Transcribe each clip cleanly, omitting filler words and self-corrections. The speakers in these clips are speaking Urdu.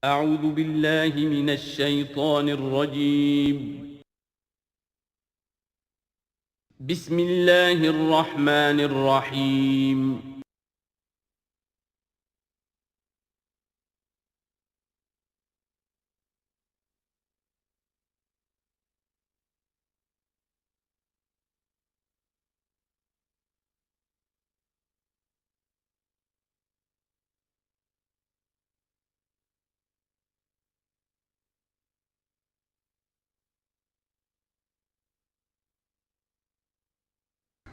اعوذ باللہ من الشیطان الرجیم بسم اللہ الرحمن الرحیم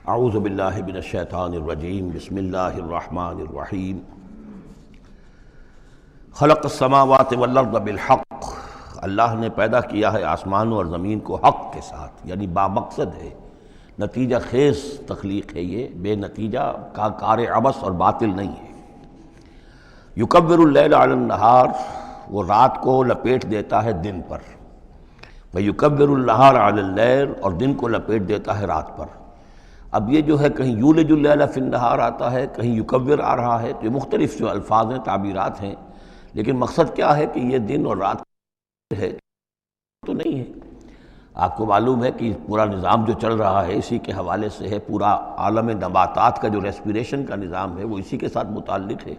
اعوذ باللہ من الشیطان الرجیم بسم اللہ الرحمن الرحیم خلق السماوات والارض بالحق، اللہ نے پیدا کیا ہے آسمانوں اور زمین کو حق کے ساتھ، یعنی بامقصد ہے، نتیجہ خیز تخلیق ہے، یہ بے نتیجہ کا کار عبث اور باطل نہیں ہے۔ یکبر اللیل علی النہار، وہ رات کو لپیٹ دیتا ہے دن پر، ویکبر النہار علی اللیل، اور دن کو لپیٹ دیتا ہے رات پر۔ اب یہ جو ہے کہیں یولج اللیل فی النہار آتا ہے، کہیں یکبر آ رہا ہے، تو یہ مختلف جو الفاظ ہیں، تعبیرات ہیں، لیکن مقصد کیا ہے کہ یہ دن اور رات ہے تو نہیں ہے۔ آپ کو معلوم ہے کہ پورا نظام جو چل رہا ہے اسی کے حوالے سے ہے، پورا عالم نباتات کا جو ریسپیریشن کا نظام ہے وہ اسی کے ساتھ متعلق ہے،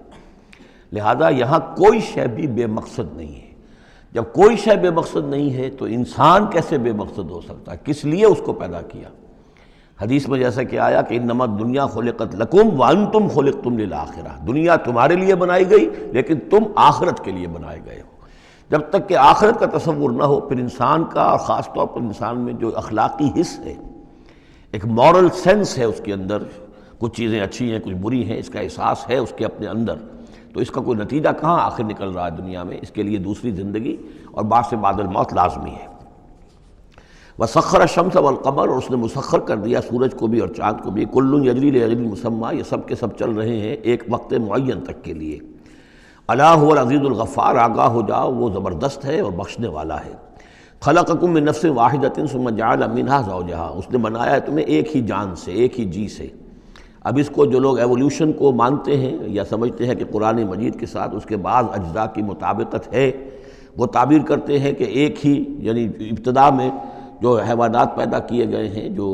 لہذا یہاں کوئی شے بھی بے مقصد نہیں ہے۔ جب کوئی شے بے مقصد نہیں ہے تو انسان کیسے بے مقصد ہو سکتا ہے؟ کس لیے اس کو پیدا کیا؟ حدیث میں جیسا کہ آیا کہ انما الدنیا خلقت لکم وانتم خلقتم للآخرہ، دنیا تمہارے لیے بنائی گئی لیکن تم آخرت کے لیے بنائے گئے ہو۔ جب تک کہ آخرت کا تصور نہ ہو، پھر انسان کا، اور خاص طور پر انسان میں جو اخلاقی حس ہے، ایک مورل سینس ہے اس کے اندر، کچھ چیزیں اچھی ہیں کچھ بری ہیں، اس کا احساس ہے اس کے اپنے اندر، تو اس کا کوئی نتیجہ کہاں آخر نکل رہا ہے دنیا میں؟ اس کے لیے دوسری زندگی اور بعد سے بعد الموت لازمی ہے۔ وسخر الشمس والقمر، اور اس نے مسخر کر دیا سورج کو بھی اور چاند کو بھی، کل یجری لاجل مسمى، یہ سب کے سب چل رہے ہیں ایک وقت معین تک کے لیے۔ الا هو العزیز الغفار، آگاہ ہو جاؤ وہ زبردست ہے اور بخشنے والا ہے۔ خلقکم من نفس واحدۃ ثم جعل منها زوجها، اس نے بنایا ہے تمہیں ایک ہی جان سے، ایک ہی جی سے۔ اب اس کو جو لوگ ایولیوشن کو مانتے ہیں یا سمجھتے ہیں کہ قرآن مجید کے ساتھ اس کے بعض اجزاء کی مطابقت ہے، وہ تعبیر کرتے ہیں کہ ایک ہی، یعنی ابتدا میں جو حیوانات پیدا کیے گئے ہیں، جو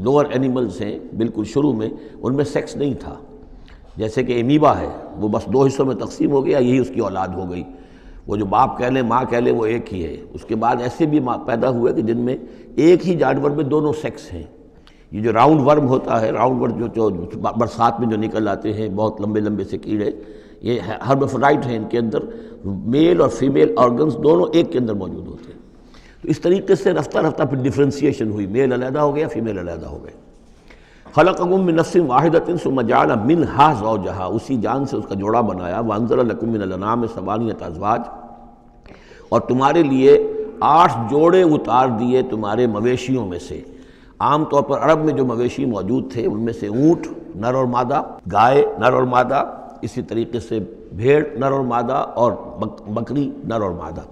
لوور اینیملز ہیں، بالکل شروع میں ان میں سیکس نہیں تھا، جیسے کہ امیبا ہے، وہ بس دو حصوں میں تقسیم ہو گیا، یہی اس کی اولاد ہو گئی، وہ جو باپ کہہ لیں ماں کہہ لیں وہ ایک ہی ہے۔ اس کے بعد ایسے بھی پیدا ہوئے کہ جن میں ایک ہی جانور میں دونوں سیکس ہیں۔ یہ جو راؤنڈ ورم ہوتا ہے، راؤنڈ ورم جو برسات میں جو نکل آتے ہیں بہت لمبے لمبے سے کیڑے، یہ ہرمافرڈائٹ ہیں، ان کے اندر میل اور فیمیل آرگنز دونوں ایک کے اندر موجود ہوتے ہیں۔ تو اس طریقے سے رفتہ رفتہ پھر ڈفرینسیشن ہوئی، میل علیحدہ ہو گیا، فیمیل علیحدہ ہو گئے۔ خلقکم من نفس واحدۃ ثم جعل منها زوجها، اسی جان سے اس کا جوڑا بنایا۔ وانزل لکم من الانعام ثمانیۃ ازواج، اور تمہارے لیے 8 جوڑے اتار دیے تمہارے مویشیوں میں سے۔ عام طور پر عرب میں جو مویشی موجود تھے ان میں سے اونٹ نر اور مادہ، گائے نر اور مادہ، اسی طریقے سے بھیڑ نر اور مادہ، اور بکری نر اور مادہ،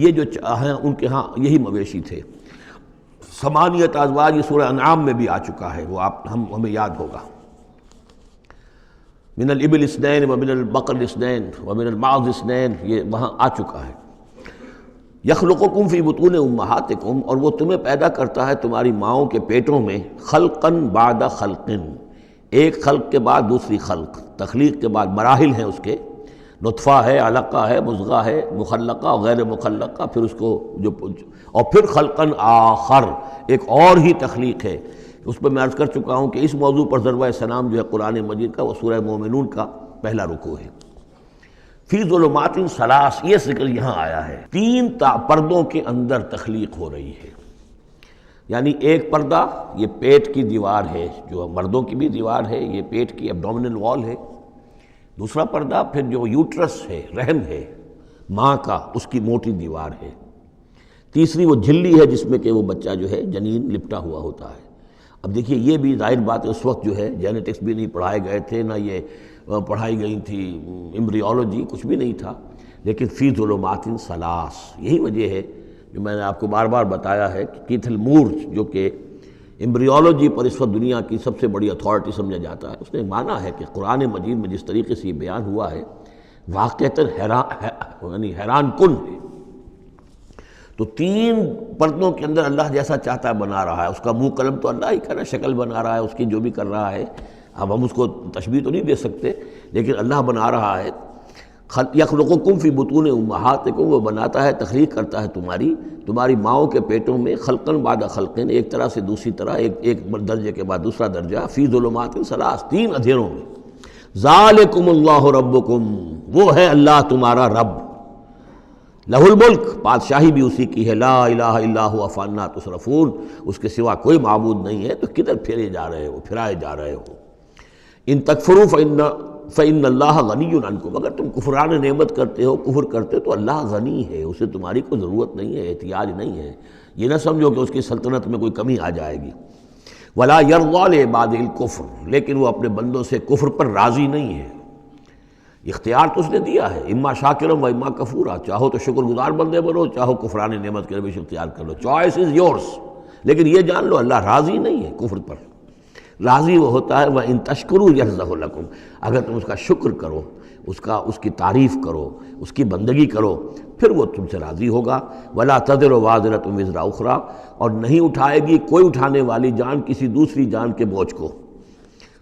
یہ جو ہیں ان کے ہاں یہی مویشی تھے۔ ثمانیۃ ازواج، یہ سورہ انعام میں بھی آ چکا ہے، وہ ہمیں یاد ہوگا۔ من الابل اثنین ومن البقر اثنین ومن المعز اثنین، یہ وہاں آ چکا ہے۔ یخلقکم فی بطون امہاتکم، اور وہ تمہیں پیدا کرتا ہے تمہاری ماؤں کے پیٹوں میں، خلقاً بعد خلق، ایک خلق کے بعد دوسری خلق، تخلیق کے بعد مراحل ہیں اس کے، نطفہ ہے، علقہ ہے، مضغہ ہے، مخلقہ اور غیر مخلقہ، پھر اس کو اور پھر خلقاً آخر، ایک اور ہی تخلیق ہے۔ اس پہ میں عرض کر چکا ہوں کہ اس موضوع پر ضربہ سلام جو ہے قرآن مجید کا، وہ سورہ مومنون کا پہلا رکوع ہے۔ فی ظلمات ثلاث، یہ ذکر یہاں آیا ہے، 3 پردوں کے اندر تخلیق ہو رہی ہے۔ یعنی ایک پردہ یہ پیٹ کی دیوار ہے، جو مردوں کی بھی دیوار ہے، یہ پیٹ کی ایبڈومنل وال ہے۔ دوسرا پردہ پھر جو یوٹرس ہے، رحم ہے ماں کا، اس کی موٹی دیوار ہے۔ تیسری وہ جھلی ہے جس میں کہ وہ بچہ جو ہے جنین لپٹا ہوا ہوتا ہے۔ اب دیکھیے یہ بھی ظاہر بات ہے، اس وقت جو ہے جینیٹکس بھی نہیں پڑھائے گئے تھے، نہ یہ پڑھائی گئی تھی ایمبریولوجی، کچھ بھی نہیں تھا، لیکن فی ظلمات ثلاث، یہی وجہ ہے جو میں نے آپ کو بار بار بتایا ہے کہ کیتھل مور، جو کہ ایمبریولوجی پر اس وقت دنیا کی سب سے بڑی اتھارٹی سمجھا جاتا ہے، اس نے مانا ہے کہ قرآن مجید میں جس طریقے سے یہ بیان ہوا ہے واقعتاً حیران کن ہے۔ تو تین پردوں کے اندر اللہ جیسا چاہتا ہے بنا رہا ہے، اس کا منہ قلم تو اللہ ہی کا نا، شکل بنا رہا ہے اس کی جو بھی کر رہا ہے، اب ہم اس کو تشبیہ تو نہیں دے سکتے، لیکن اللہ بنا رہا ہے۔ یخلقکم فی بطون امہاتکم، وہ بناتا ہے، تخلیق کرتا ہے تمہاری ماؤں کے پیٹوں میں، خلقاً بعد خلقاً، ایک طرح سے دوسری طرح، ایک درجے کے بعد دوسرا درجہ، فی ظلمات ثلاث، تین اندھیروں میں۔ ذالکم اللہ ربکم، وہ ہے اللہ تمہارا رب، لہ الملک، بادشاہی بھی اسی کی ہے، لا الہ الا هو فانا تصرفون، اس کے سوا کوئی معبود نہیں ہے، تو کدھر پھرائے جا رہے ہو۔ ان تکفروا فإن اللہ غنی عنکم، اگر تم کفران نعمت کرتے ہو، کفر کرتے ہو، تو اللہ غنی ہے، اسے تمہاری کوئی ضرورت نہیں ہے، احتیاج نہیں ہے، یہ نہ سمجھو کہ اس کی سلطنت میں کوئی کمی آ جائے گی۔ ولا یرضی لعبادہ الکفر، لیکن وہ اپنے بندوں سے کفر پر راضی نہیں ہے، اختیار تو اس نے دیا ہے، اما شاکرا و اما کفورا، چاہو تو شکر گزار بندے بنو، چاہو کفران نعمت کے روش اختیار کر لو، چوائس از یورس، لیکن یہ جان لو اللہ راضی نہیں ہے کفر پر، راضی وہ ہوتا ہے وَإِن تَشْكُرُوا يَرْضَهُ لَكُمْ، اگر تم اس کا شکر کرو، اس کی تعریف کرو، اس کی بندگی کرو، پھر وہ تم سے راضی ہوگا۔ وَلَا تَزِرُ وَازِرَةٌ وِزْرَ أُخْرَىٰ، اور نہیں اٹھائے گی کوئی اٹھانے والی جان کسی دوسری جان کے بوجھ کو۔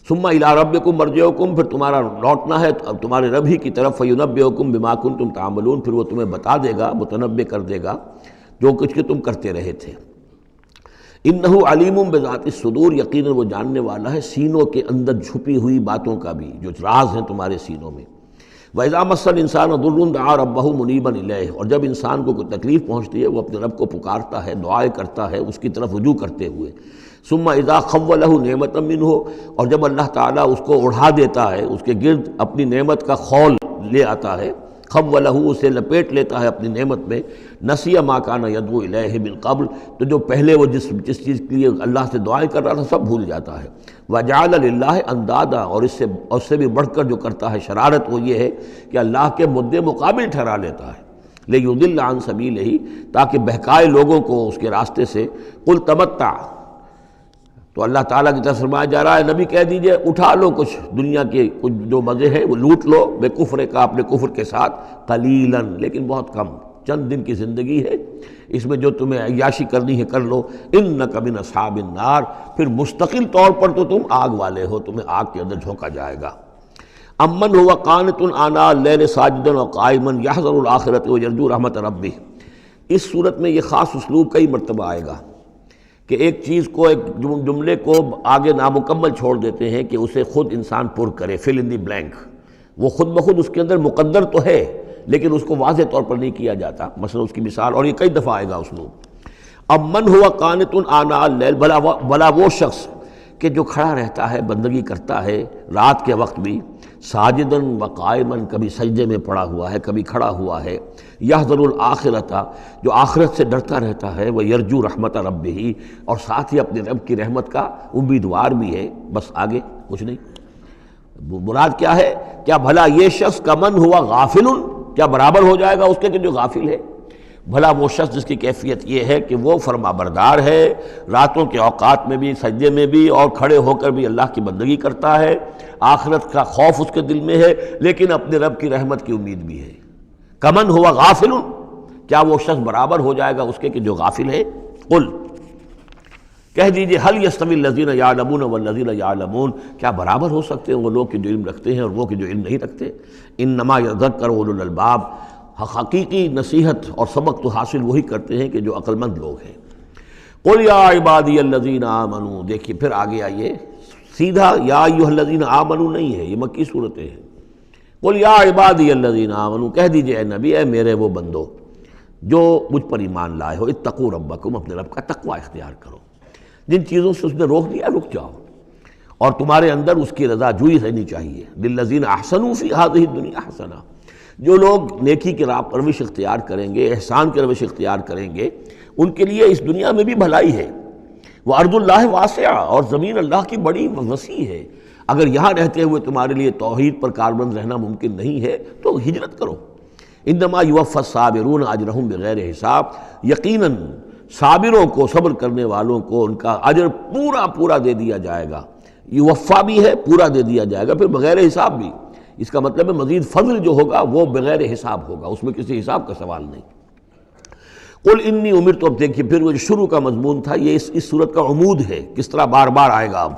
ثُمَّ إِلَىٰ رَبِّكُمْ مَرْجِعُكُمْ، پھر تمہارا لوٹنا ہے اب تمہارے رب ہی کی طرف، فَيُنَبِّئُكُمْ بِمَا كُنتُمْ تَعْمَلُونَ، پھر وہ تمہیں بتا دے گا، متنبع کر دے گا جو کچھ کہ تم کرتے رہے تھے۔ انہ علیم بذات الصدور، یقیناً وہ جاننے والا ہے سینوں کے اندر چھپی ہوئی باتوں کا بھی، جو راز ہیں تمہارے سینوں میں۔ وَإِذَا مَسَّ الْإِنسَانَ ضُرٌّ دَعَا رَبَّهُ مُنِيبًا إِلَيْهِ، اور جب انسان کو کوئی تکلیف پہنچتی ہے وہ اپنے رب کو پکارتا ہے، دعائیں کرتا ہے اس کی طرف رجوع کرتے ہوئے۔ ثُمَّ إِذَا خَوَّلَهُ نِعْمَةً مِّنْهُ، اور جب اللہ تعالیٰ اس کو اڑا دیتا ہے، اس کے گرد اپنی نعمت کا خول لے آتا ہے، خَوَّلَهُ، اسے لپیٹ لیتا ہے اپنی نعمت میں، نَسِیَ مَا کَانَ يَدْعُو إِلَيْهِ مِن قَبْلُ، تو جو پہلے وہ جس چیز کے لیے اللہ سے دعائیں کر رہا تھا سب بھول جاتا ہے۔ وَجَعَلَ لِلَّهِ أَندَادًا، اور اس سے بھی بڑھ کر جو کرتا ہے شرارت وہ یہ ہے کہ اللہ کے مد مقابل ٹھہرا لیتا ہے، لِيُضِلَّ عَن سَبِيلِهِ، تاکہ بہکائے لوگوں کو اس کے راستے سے۔ قُلْ تَمَتَّعْ، تو اللہ تعالیٰ کی طرف فرمایا جا رہا ہے نبی کہہ دیجئے اٹھا لو کچھ دنیا کے کچھ جو مزے ہیں وہ لوٹ لو، بے کفر کا، اپنے کفر کے ساتھ، قلیلاً، لیکن بہت کم، چند دن کی زندگی ہے، اس میں جو تمہیں عیاشی کرنی ہے کر لو۔ انک من اصحاب النار، پھر مستقل طور پر تو تم آگ والے ہو، تمہیں آگ کے اندر جھونکا جائے گا۔ امن هو قانت آناء اللیل ساجدا وقائما یحذر الآخرۃ ویرجو رحمت ربہ، اس صورت میں یہ خاص اسلوب کئی مرتبہ آئے گا کہ ایک چیز کو، ایک جملے کو آگے نامکمل چھوڑ دیتے ہیں کہ اسے خود انسان پر کرے، فل ان دی بلینک، وہ خود بخود اس کے اندر مقدر تو ہے لیکن اس کو واضح طور پر نہیں کیا جاتا، مثلا اس کی مثال، اور یہ کئی دفعہ آئے گا اسلوب۔ اب من ہوا قانت آناء اللیل، بھلا وہ شخص کہ جو کھڑا رہتا ہے، بندگی کرتا ہے رات کے وقت بھی، ساجداً و قائماً، کبھی سجدے میں پڑا ہوا ہے کبھی کھڑا ہوا ہے، یحذر الآخرۃ، جو آخرت سے ڈرتا رہتا ہے، وہ یرجو رحمت ربہ، اور ساتھ ہی اپنے رب کی رحمت کا امیدوار بھی ہے، بس آگے کچھ نہیں۔ مراد کیا ہے؟ کیا بھلا یہ شخص کا من ہوا غافل، کیا برابر ہو جائے گا اس کے کہ جو غافل ہے؟ بھلا وہ شخص جس کی کیفیت یہ ہے کہ وہ فرما بردار ہے، راتوں کے اوقات میں بھی، سجدے میں بھی، اور کھڑے ہو کر بھی اللہ کی بندگی کرتا ہے، آخرت کا خوف اس کے دل میں ہے، لیکن اپنے رب کی رحمت کی امید بھی ہے۔ کمن ہوا غافل، کیا وہ شخص برابر ہو جائے گا اس کے کہ جو غافل ہے؟ قل، کہہ دیجئے، حل یستوی الذین یعلمون والذین یعلمون، کیا برابر ہو سکتے ہیں وہ لوگ کہ جو علم رکھتے ہیں اور وہ کہ جو علم نہیں رکھتے؟ انما یذکر اولو الالباب، حقیقی نصیحت اور سبق تو حاصل وہی کرتے ہیں کہ جو عقل مند لوگ ہیں۔ قل یا عبادی الذین آمنوا، دیکھیے پھر آگے آئیے، سیدھا یا ایھا الذین آمنوا نہیں ہے، یہ مکی صورتیں ہیں۔ قل یا عبادی الذین آمنوا، کہہ دیجئے اے نبی، اے میرے وہ بندو جو مجھ پر ایمان لائے ہو، اتقوا ربکم، اپنے رب کا تقوی اختیار کرو، جن چیزوں سے اس نے روک دیا رک جاؤ، اور تمہارے اندر اس کی رضا جوئی رہنی چاہیے۔ للذین احسنوا فی ہذہ الدنیا حسنہ، جو لوگ نیکی کی راہ روش اختیار کریں گے، احسان کی روش اختیار کریں گے، ان کے لیے اس دنیا میں بھی بھلائی ہے۔ وَأَرْضُ اللَّهِ وَاسِعَةٌ، اور زمین اللہ کی بڑی وسیع ہے، اگر یہاں رہتے ہوئے تمہارے لیے توحید پر کاربند رہنا ممکن نہیں ہے تو ہجرت کرو۔ انما یوفی الصابرون اجرہم بغیر حساب، یقیناً صابروں کو، صبر کرنے والوں کو ان کا اجر پورا دے دیا جائے گا، یوفا بھی ہے، پورا دے دیا جائے گا، پھر بغیر حساب بھی۔ اس کا مطلب ہے مزید فضل جو ہوگا وہ بغیر حساب ہوگا، اس میں کسی حساب کا سوال نہیں۔ قل انی امرت، اب دیکھیے پھر وہ جو شروع کا مضمون تھا یہ اس صورت کا عمود ہے، کس طرح بار بار آئے گا اب۔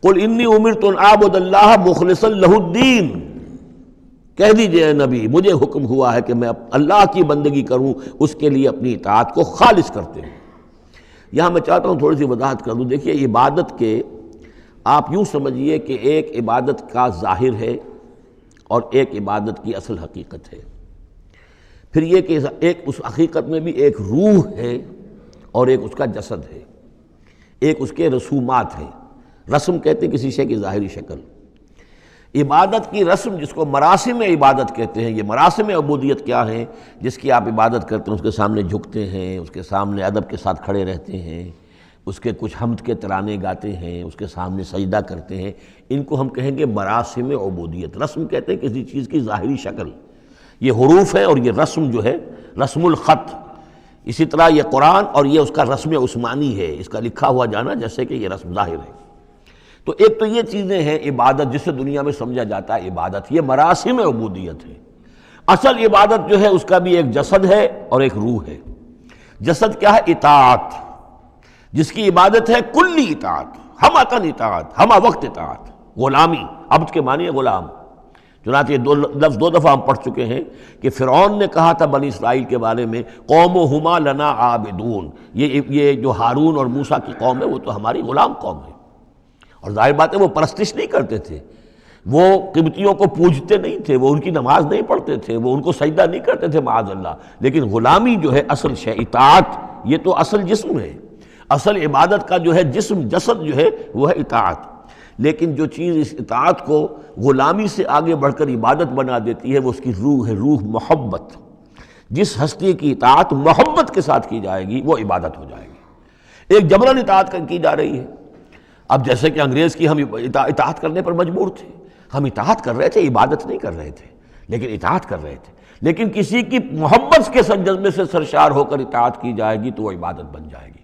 قل انی امرت ان اعبد اللہ مخلصا لہ الدین، کہہ دیجئے اے نبی مجھے حکم ہوا ہے کہ میں اللہ کی بندگی کروں، اس کے لیے اپنی اطاعت کو خالص کرتے ہوں۔ یہاں میں چاہتا ہوں تھوڑی سی وضاحت کر دوں۔ دیکھیے عبادت کے آپ یوں سمجھیے کہ ایک عبادت کا ظاہر ہے اور ایک عبادت کی اصل حقیقت ہے، پھر یہ کہ ایک اس حقیقت میں بھی ایک روح ہے اور ایک اس کا جسد ہے، ایک اس کے رسومات ہیں۔ رسم کہتے ہیں کسی شے کی ظاہری شکل۔ عبادت کی رسم جس کو مراسم عبادت کہتے ہیں، یہ مراسم عبودیت کیا ہیں؟ جس کی آپ عبادت کرتے ہیں، اس کے سامنے جھکتے ہیں، اس کے سامنے ادب کے ساتھ کھڑے رہتے ہیں، اس کے کچھ حمد کے ترانے گاتے ہیں، اس کے سامنے سجدہ کرتے ہیں، ان کو ہم کہیں گے مراسم عبودیت۔ رسم کہتے ہیں کسی چیز کی ظاہری شکل، یہ حروف ہے اور یہ رسم جو ہے رسم الخط۔ اسی طرح یہ قرآن اور یہ اس کا رسم عثمانی ہے، اس کا لکھا ہوا جانا جیسے کہ یہ رسم ظاہر ہے۔ تو ایک تو یہ چیزیں ہیں عبادت جسے دنیا میں سمجھا جاتا ہے عبادت، یہ مراسم عبودیت ہے۔ اصل عبادت جو ہے اس کا بھی ایک جسد ہے اور ایک روح ہے۔ جسد کیا ہے؟ اطاعت، جس کی عبادت ہے کلی اطاعت، ہمہ تن اطاعت، ہمہ وقت اطاعت۔ غلامی، عبد کے معنی ہے غلام۔ چنانچہ یہ لفظ دو دفعہ ہم پڑھ چکے ہیں کہ فرعون نے کہا تھا بنی اسرائیل کے بارے میں قومہما لنا عابدون، یہ جو ہارون اور موسیٰ کی قوم ہے وہ تو ہماری غلام قوم ہے۔ اور ظاہر بات ہے وہ پرستش نہیں کرتے تھے، وہ قبطیوں کو پوجتے نہیں تھے، وہ ان کی نماز نہیں پڑھتے تھے، وہ ان کو سجدہ نہیں کرتے تھے معاذ اللہ، لیکن غلامی جو ہے اصل شے، اطاعت یہ تو اصل جسم ہے، اصل عبادت کا جو ہے جسم جسد جو ہے وہ ہے اطاعت۔ لیکن جو چیز اس اطاعت کو غلامی سے آگے بڑھ کر عبادت بنا دیتی ہے وہ اس کی روح ہے، روح محبت۔ جس ہستی کی اطاعت محبت کے ساتھ کی جائے گی وہ عبادت ہو جائے گی۔ ایک جبراً اطاعت کی جا رہی ہے۔ اب جیسے کہ انگریز کی ہم اطاعت کرنے پر مجبور تھے، ہم اطاعت کر رہے تھے، عبادت نہیں کر رہے تھے، لیکن اطاعت کر رہے تھے۔ لیکن کسی کی محبت کے جذبے سے سرشار ہو کر اطاعت کی جائے گی تو وہ عبادت بن جائے گی۔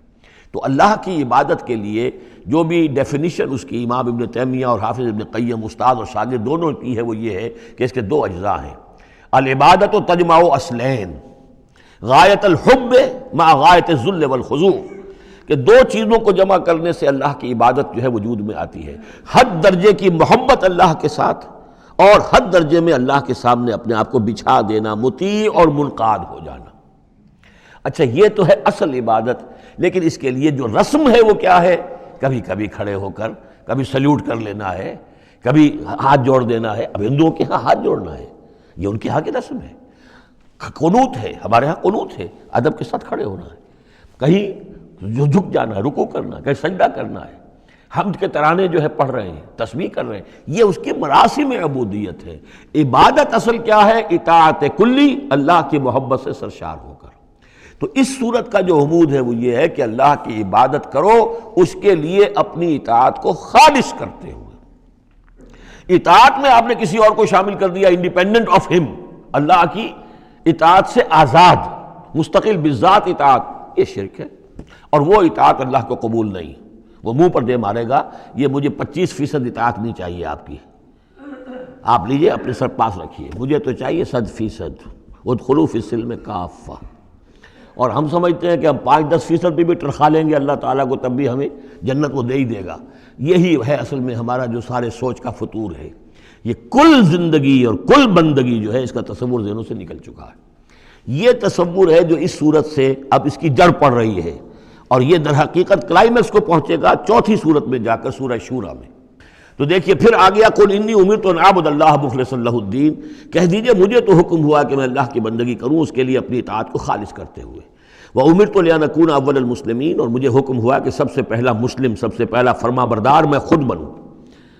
تو اللہ کی عبادت کے لیے جو بھی ڈیفینیشن اس کی امام ابن تیمیہ اور حافظ ابن قیم استاد اور شاگرد دونوں کی ہے وہ یہ ہے کہ اس کے دو اجزاء ہیں۔ العبادت تجمع اصلین، غایت الحب مع غایت الذل والخضوع، کہ دو چیزوں کو جمع کرنے سے اللہ کی عبادت جو ہے وجود میں آتی ہے، حد درجے کی محبت اللہ کے ساتھ اور حد درجے میں اللہ کے سامنے اپنے آپ کو بچھا دینا، مطیع اور منقاد ہو جانا۔ اچھا یہ تو ہے اصل عبادت، لیکن اس کے لیے جو رسم ہے وہ کیا ہے؟ کبھی کبھی کھڑے ہو کر کبھی سلیوٹ کر لینا ہے، کبھی ہاتھ جوڑ دینا ہے۔ اب ہندوؤں کے ہاں ہاتھ جوڑنا ہے، یہ ان کے ہاں کی رسم ہے۔ قنوت ہے، ہمارے ہاں قنوت ہے، ادب کے ساتھ کھڑے ہونا ہے، کہیں جو جھک جانا ہے، رکوع کرنا ہے، کہیں سجدہ کرنا ہے، حمد کے ترانے جو ہے پڑھ رہے ہیں، تسبیح کر رہے ہیں، یہ اس کی مراسم عبودیت ہے۔ عبادت اصل کیا ہے؟ اطاعت کلی، اللہ کی محبت سے سرشار ہو کر۔ تو اس صورت کا جو عمود ہے وہ یہ ہے کہ اللہ کی عبادت کرو، اس کے لیے اپنی اطاعت کو خالص کرتے ہوئے۔ اطاعت میں آپ نے کسی اور کو شامل کر دیا، انڈیپینڈنٹ آف ہم، اللہ کی اطاعت سے آزاد مستقل بذات اطاعت، یہ شرک ہے، اور وہ اطاعت اللہ کو قبول نہیں۔ وہ منہ پر دے مارے گا یہ مجھے 25% اطاعت نہیں چاہیے آپ کی، آپ لیجئے اپنے سر پاس رکھیے، مجھے تو چاہیے 100%۔ ادخلوا فی السلم کافہ۔ اور ہم سمجھتے ہیں کہ ہم 5-10% بھی ٹرخا لیں گے اللہ تعالیٰ کو تب بھی ہمیں جنت وہ دے ہی دے گا۔ یہی ہے اصل میں ہمارا جو سارے سوچ کا فطور ہے۔ یہ کل زندگی اور کل بندگی جو ہے اس کا تصور ذہنوں سے نکل چکا ہے۔ یہ تصور ہے جو اس صورت سے اب اس کی جڑ پڑ رہی ہے، اور یہ در حقیقت کلائمیکس کو پہنچے گا چوتھی صورت میں جا کر سورہ شورى میں۔ تو دیکھیے پھر آ گیا قل انی امرت ان اعبد اللہ مخلصا لہ الدین، کہہ دیجئے مجھے تو حکم ہوا کہ میں اللہ کی بندگی کروں، اس کے لیے اپنی اطاعت کو خالص کرتے ہوئے۔ وَأُمِرْتُ لِأَنْ أَكُونَ أَوَّلَ الْمُسْلِمِينَ، اور مجھے حکم ہوا کہ سب سے پہلا مسلم، سب سے پہلا فرما بردار میں خود بنوں۔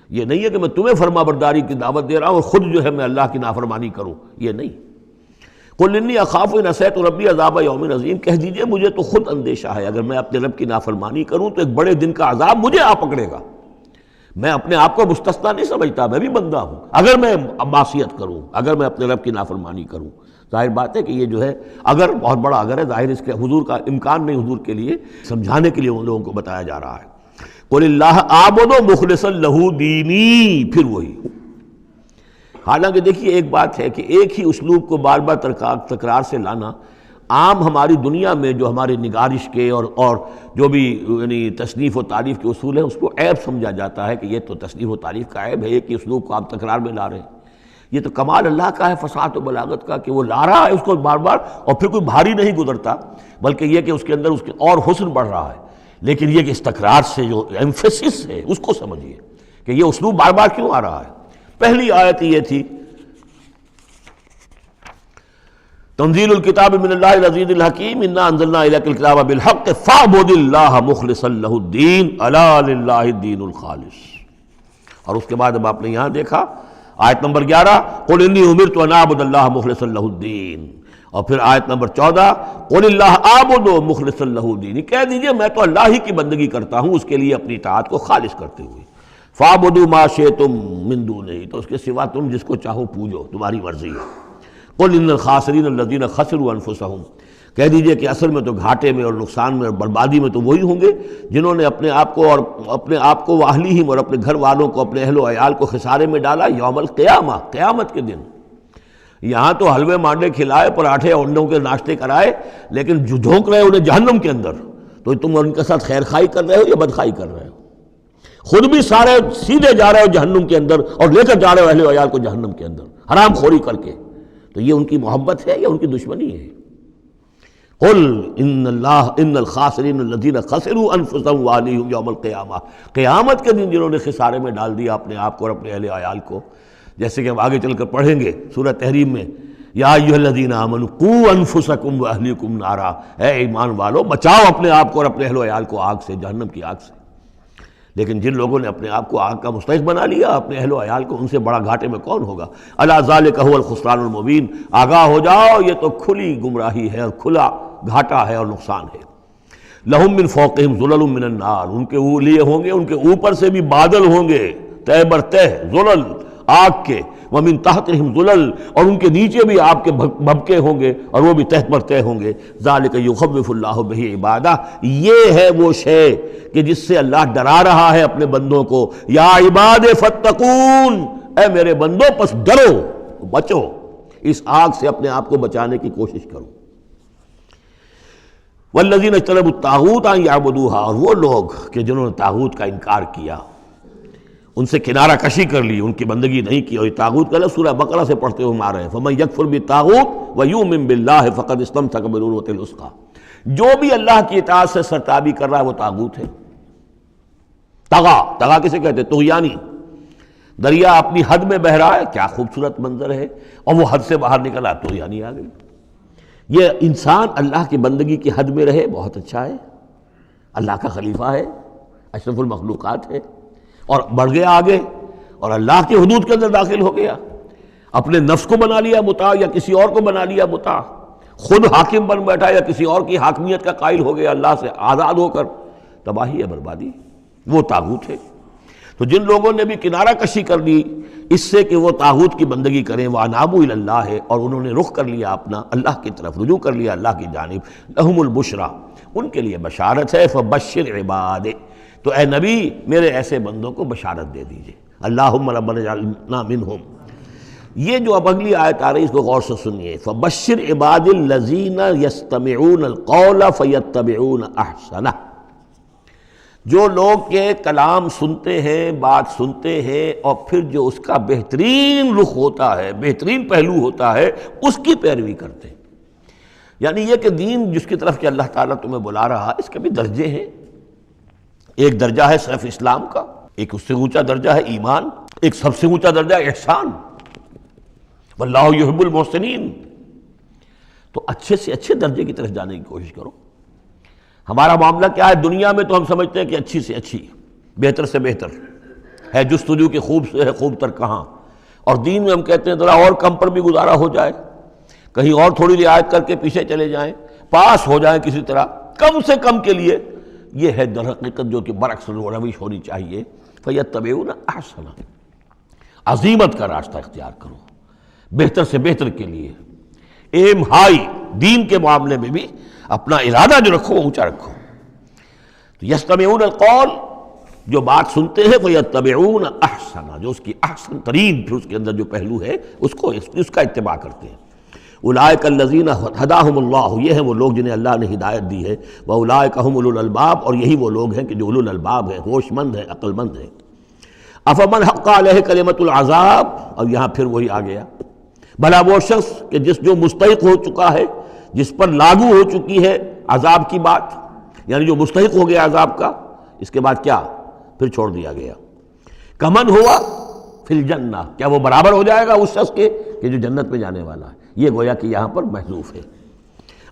یہ نہیں ہے کہ میں تمہیں فرما برداری کی دعوت دے رہا ہوں اور خود جو ہے میں اللہ کی نافرمانی کروں، یہ نہیں۔ قُلْ إِنِّي أَخَافُ إِنْ عَصَيْتُ رَبِّي عَذَابَ يَوْمٍ عَظِيمٍ، کہہ دیجئے مجھے تو خود اندیشہ ہے اگر میں اپنے رب کی نافرمانی کروں تو ایک بڑے دن کا عذاب مجھے آ پکڑے گا۔ میں اپنے آپ کو مستثنیٰ نہیں سمجھتا، میں بھی بندہ ہوں۔ اگر میں معصیت کروں، اگر میں اپنے رب کی نافرمانی کروں، ظاہر بات ہے کہ یہ جو ہے اگر بہت بڑا اگر ہے، ظاہر اس کے حضور کا امکان نہیں، حضور کے لیے سمجھانے کے لیے ان لوگوں کو بتایا جا رہا ہے۔ قُلِ اللَّهَ أَعْبُدُ مُخْلِصًا لَهُ دِينِي، پھر وہی حالانکہ دیکھیے ایک بات ہے کہ ایک ہی اسلوب کو بار بار تکرار سے لانا عام ہماری دنیا میں جو ہمارے نگارش کے اور جو بھی یعنی تصنیف و تعریف کے اصول ہیں اس کو عیب سمجھا جاتا ہے کہ یہ تو تصنیف و تعریف کا عیب ہے، ایک ہی اسلوب کو آپ تکرار میں لا رہے ہیں۔ یہ تو کمال اللہ کا ہے فصاحت و بلاغت کا کہ وہ لا رہا ہے اس کو بار بار، اور پھر کوئی بھاری نہیں گزرتا، بلکہ یہ کہ اس کے اندر اس کے اور حسن بڑھ رہا ہے۔ لیکن یہ کہ اس تکرار سے جو ایمفیسس ہے اس کو سمجھیے کہ یہ اسلوب بار بار کیوں آ رہا ہے۔ پہلی آیت یہ تھی تنزیل الکتاب من اللہ العزیز الحکیم انا انزلنا الیک الکتاب بالحق فاعبد اللہ مخلصا لہ الدین الا للہ الدین الخالص۔ اور اس کے بعد اب آپ نے یہاں دیکھا آیت نمبر 11 قل انی امرت ان اعبد اللہ مخلصا لہ الدین، اور پھر آیت نمبر 14 قل اللہ اعبد مخلصا لہ الدین، کہہ دیجئے میں تو اللہ ہی کی بندگی کرتا ہوں اس کے لیے اپنی اطاعت کو خالص کرتے ہوئے۔ فاعبدوا ما شئتم من دونہ، تو اس کے سوا تم جس کو چاہو پوجو، تمہاری مرضی ہے۔ قل ان الخاسرین الذین خسروا انفسهم، کہہ دیجئے کہ اصل میں تو گھاٹے میں اور نقصان میں اور بربادی میں تو وہی ہوں گے جنہوں نے اپنے آپ کو واہلیہم اور اپنے گھر والوں کو، اپنے اہل و عیال کو خسارے میں ڈالا یوم القیامہ، قیامت کے دن۔ یہاں تو حلوے مانڈے کھلائے، پراٹھے انڈوں کے ناشتے کرائے، لیکن جو جھونک رہے انہیں جہنم کے اندر، تو تم ان کے ساتھ خیر خائی کر رہے ہو یا بدخائی کر رہے ہو؟ خود بھی سارے سیدھے جا رہے ہو جہنم کے اندر اور لے کر جا رہے ہو اہل و عیال کو جہنم کے اندر حرام خوری کر کے، تو یہ ان کی محبت ہے یا ان کی دشمنی ہے؟ قل ان الخاسرین الذین خسروا انفسهم واہلیہم یوم القیامہ، قیامت کے دن جنہوں نے خسارے میں ڈال دیا اپنے آپ کو اور اپنے اہل عیال کو، جیسے کہ ہم آگے چل کر پڑھیں گے سورہ تحریم میں، یا ایھا الذین آمنوا قوا انفسکم واہلیکم نارا، اے ایمان والو بچاؤ اپنے آپ کو اور اپنے اہل و عیال کو آگ سے، جہنم کی آگ سے۔ لیکن جن لوگوں نے اپنے آپ کو آگ کا مستحق بنا لیا، اپنے اہل و عیال کو، ان سے بڑا گھاٹے میں کون ہوگا؟ الا ذالک هو الخسران المبین، آگاہ ہو جاؤ یہ تو کھلی گمراہی ہے اور کھلا گھاٹا ہے اور نقصان ہے۔ لہم من فوقہم ظلل من النار، ان کے لیے ہوں گے ان کے اوپر سے بھی بادل ہوں گے، تہ بر تہ ظلل آگ کے، ومن تحتہم ظلل، اور ان کے نیچے بھی آپ کے بھبکے ہوں گے اور وہ بھی تہ پر تہ ہوں گے۔ ذالک یخوف اللہ بہ عبادہ، یہ ہے وہ شے کہ جس سے اللہ ڈرا رہا ہے اپنے بندوں کو۔ یا عباد فاتقون، اے میرے بندوں پس ڈرو، بچو، اس آگ سے اپنے آپ کو بچانے کی کوشش کرو۔ والذین اجتنبوا الطاغوت ان یعبدوها، اور وہ لوگ کہ جنہوں نے طاغوت کا انکار کیا، ان سے کنارہ کشی کر لی، ان کی بندگی نہیں کی، اور یہ طاغوت کا لفظ سورہ بقرہ سے پڑھتے ہوئے ہم آ رہے ہیں، فمن یکفر بالطاغوت ویؤمن باللہ فقد استمسک بالعروۃ الوثقی، جو بھی اللہ کی اطاعت سے سرتابی کر رہا ہے وہ طاغوت ہے۔ طغا کسے کہتے ہیں؟ طغیانی، دریا اپنی حد میں بہہ رہا ہے، کیا خوبصورت منظر ہے، اور وہ حد سے باہر نکلا، طغیانی آ گئی۔ یہ انسان اللہ کی بندگی کی حد میں رہے، بہت اچھا ہے، اللہ کا خلیفہ ہے، اشرف المخلوقات ہے، اور بڑھ گیا آگے اور اللہ کی حدود کے اندر داخل ہو گیا، اپنے نفس کو بنا لیا مطاع یا کسی اور کو بنا لیا مطاع، خود حاکم بن بیٹھا یا کسی اور کی حاکمیت کا قائل ہو گیا اللہ سے آزاد ہو کر، تباہی ہے، بربادی، وہ طاغوت ہے۔ تو جن لوگوں نے بھی کنارہ کشی کر لی اس سے کہ وہ طاغوت کی بندگی کریں، وَأَنَابُوا إِلَى اللَّهِ، اور انہوں نے رخ کر لیا اپنا اللہ کی طرف، رجوع کر لیا اللہ کی جانب، لَهُمُ الْبُشْرَى، ان کے لیے بشارت ہے، فَبَشِّرْ عِبَادِ، تو اے نبی میرے ایسے بندوں کو بشارت دے دیجئے، اللہم ربنا اجعلنا منہم۔ یہ جو اب اگلی آیت آ رہی اس کو غور سے سنیے، فَبَشِّرْ عِبَادِ الَّذِينَ يَسْتَمِعُونَ الْقَوْلَ فَيَتَّبِعُونَ أَحْسَنَهُ، جو لوگ کے کلام سنتے ہیں، بات سنتے ہیں، اور پھر جو اس کا بہترین رخ ہوتا ہے، بہترین پہلو ہوتا ہے، اس کی پیروی کرتے ہیں۔ یعنی یہ کہ دین جس کی طرف کہ اللہ تعالیٰ تمہیں بلا رہا ہے، اس کے بھی درجے ہیں۔ ایک درجہ ہے صرف اسلام کا، ایک اس سے اونچا درجہ ہے ایمان، ایک سب سے اونچا درجہ ہے احسان، واللہ یحب المحسنین۔ تو اچھے سے اچھے درجے کی طرف جانے کی کوشش کرو۔ ہمارا معاملہ کیا ہے؟ دنیا میں تو ہم سمجھتے ہیں کہ اچھی سے اچھی، بہتر سے بہتر ہے، جستجو کہ خوب سے ہے خوب تر کہاں، اور دین میں ہم کہتے ہیں ذرا اور کم پر بھی گزارا ہو جائے، کہیں اور تھوڑی رعایت کر کے پیچھے چلے جائیں، پاس ہو جائیں کسی طرح، کم سے کم کے لیے۔ یہ ہے در حقیقت جو کہ برعکس روش ہونی چاہیے، فَيَتَّبِعُونَ أَحْسَنَهُ، عزیمت کا راستہ اختیار کرو، بہتر سے بہتر کے لیے، ایم ہائی، دین کے معاملے میں بھی اپنا ارادہ جو رکھو وہ اونچا رکھو۔ تو یستمعون القول، جو بات سنتے ہیں فَيَتَّبِعُونَ أَحْسَنَ، جو اس کی احسن ترین پھر اس کے اندر جو پہلو ہے اس کا اتباع کرتے ہیں۔ اولئک الذین ھداھم اللہ، یہ ہیں وہ لوگ جنہیں اللہ نے ہدایت دی ہے، واولئک ھم اولو الالباب، اور یہی وہ لوگ ہیں کہ جو اولو الالباب ہیں، ہوش مند ہیں، عقل مند ہیں۔ افمن حق علیہ کلمۃ العذاب، اور یہاں پھر وہی آ گیا، بھلا وہ شخص کہ جو مستحق ہو چکا ہے، جس پر لاگو ہو چکی ہے عذاب کی بات، یعنی جو مستحق ہو گیا عذاب کا، اس کے بعد کیا پھر چھوڑ دیا گیا۔ کمن ہوا فی الجنہ، کیا وہ برابر ہو جائے گا اس شخص کے کہ جو جنت میں جانے والا ہے؟ یہ گویا کہ یہاں پر محذوف ہے۔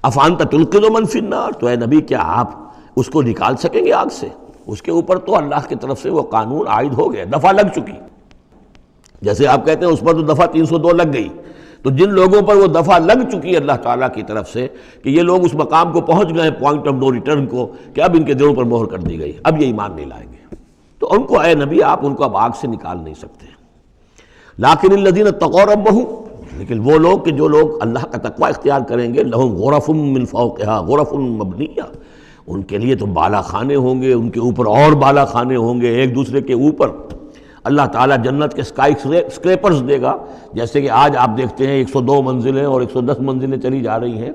افانت تلقن من فی النار، تو اے نبی کیا آپ اس کو نکال سکیں گے آگ سے؟ اس کے اوپر تو اللہ کی طرف سے وہ قانون عائد ہو گیا، دفعہ لگ چکی، جیسے آپ کہتے ہیں اس پر تو دفعہ 302 لگ گئی، تو جن لوگوں پر وہ دفعہ لگ چکی ہے اللہ تعالیٰ کی طرف سے کہ یہ لوگ اس مقام کو پہنچ گئے پوائنٹ آف نو ریٹرن کو، کہ اب ان کے دلوں پر مہر کر دی گئی، اب یہ ایمان نہیں لائیں گے، تو ان کو اے نبی آپ ان کو اب آگ سے نکال نہیں سکتے۔ لیکن الذین اتقوا ربہم، لیکن وہ لوگ کہ جو لوگ اللہ کا تقوی اختیار کریں گے، لہم غرف من فوقہا غرف مبنیہ، ان کے لیے تو بالا خانے ہوں گے، ان کے اوپر اور بالا خانے ہوں گے، ایک دوسرے کے اوپر اللہ تعالیٰ جنت کے اسکائی اسکریپرز دے گا، جیسے کہ آج آپ دیکھتے ہیں 102 منزلیں اور 110 منزلیں چلی جا رہی ہیں،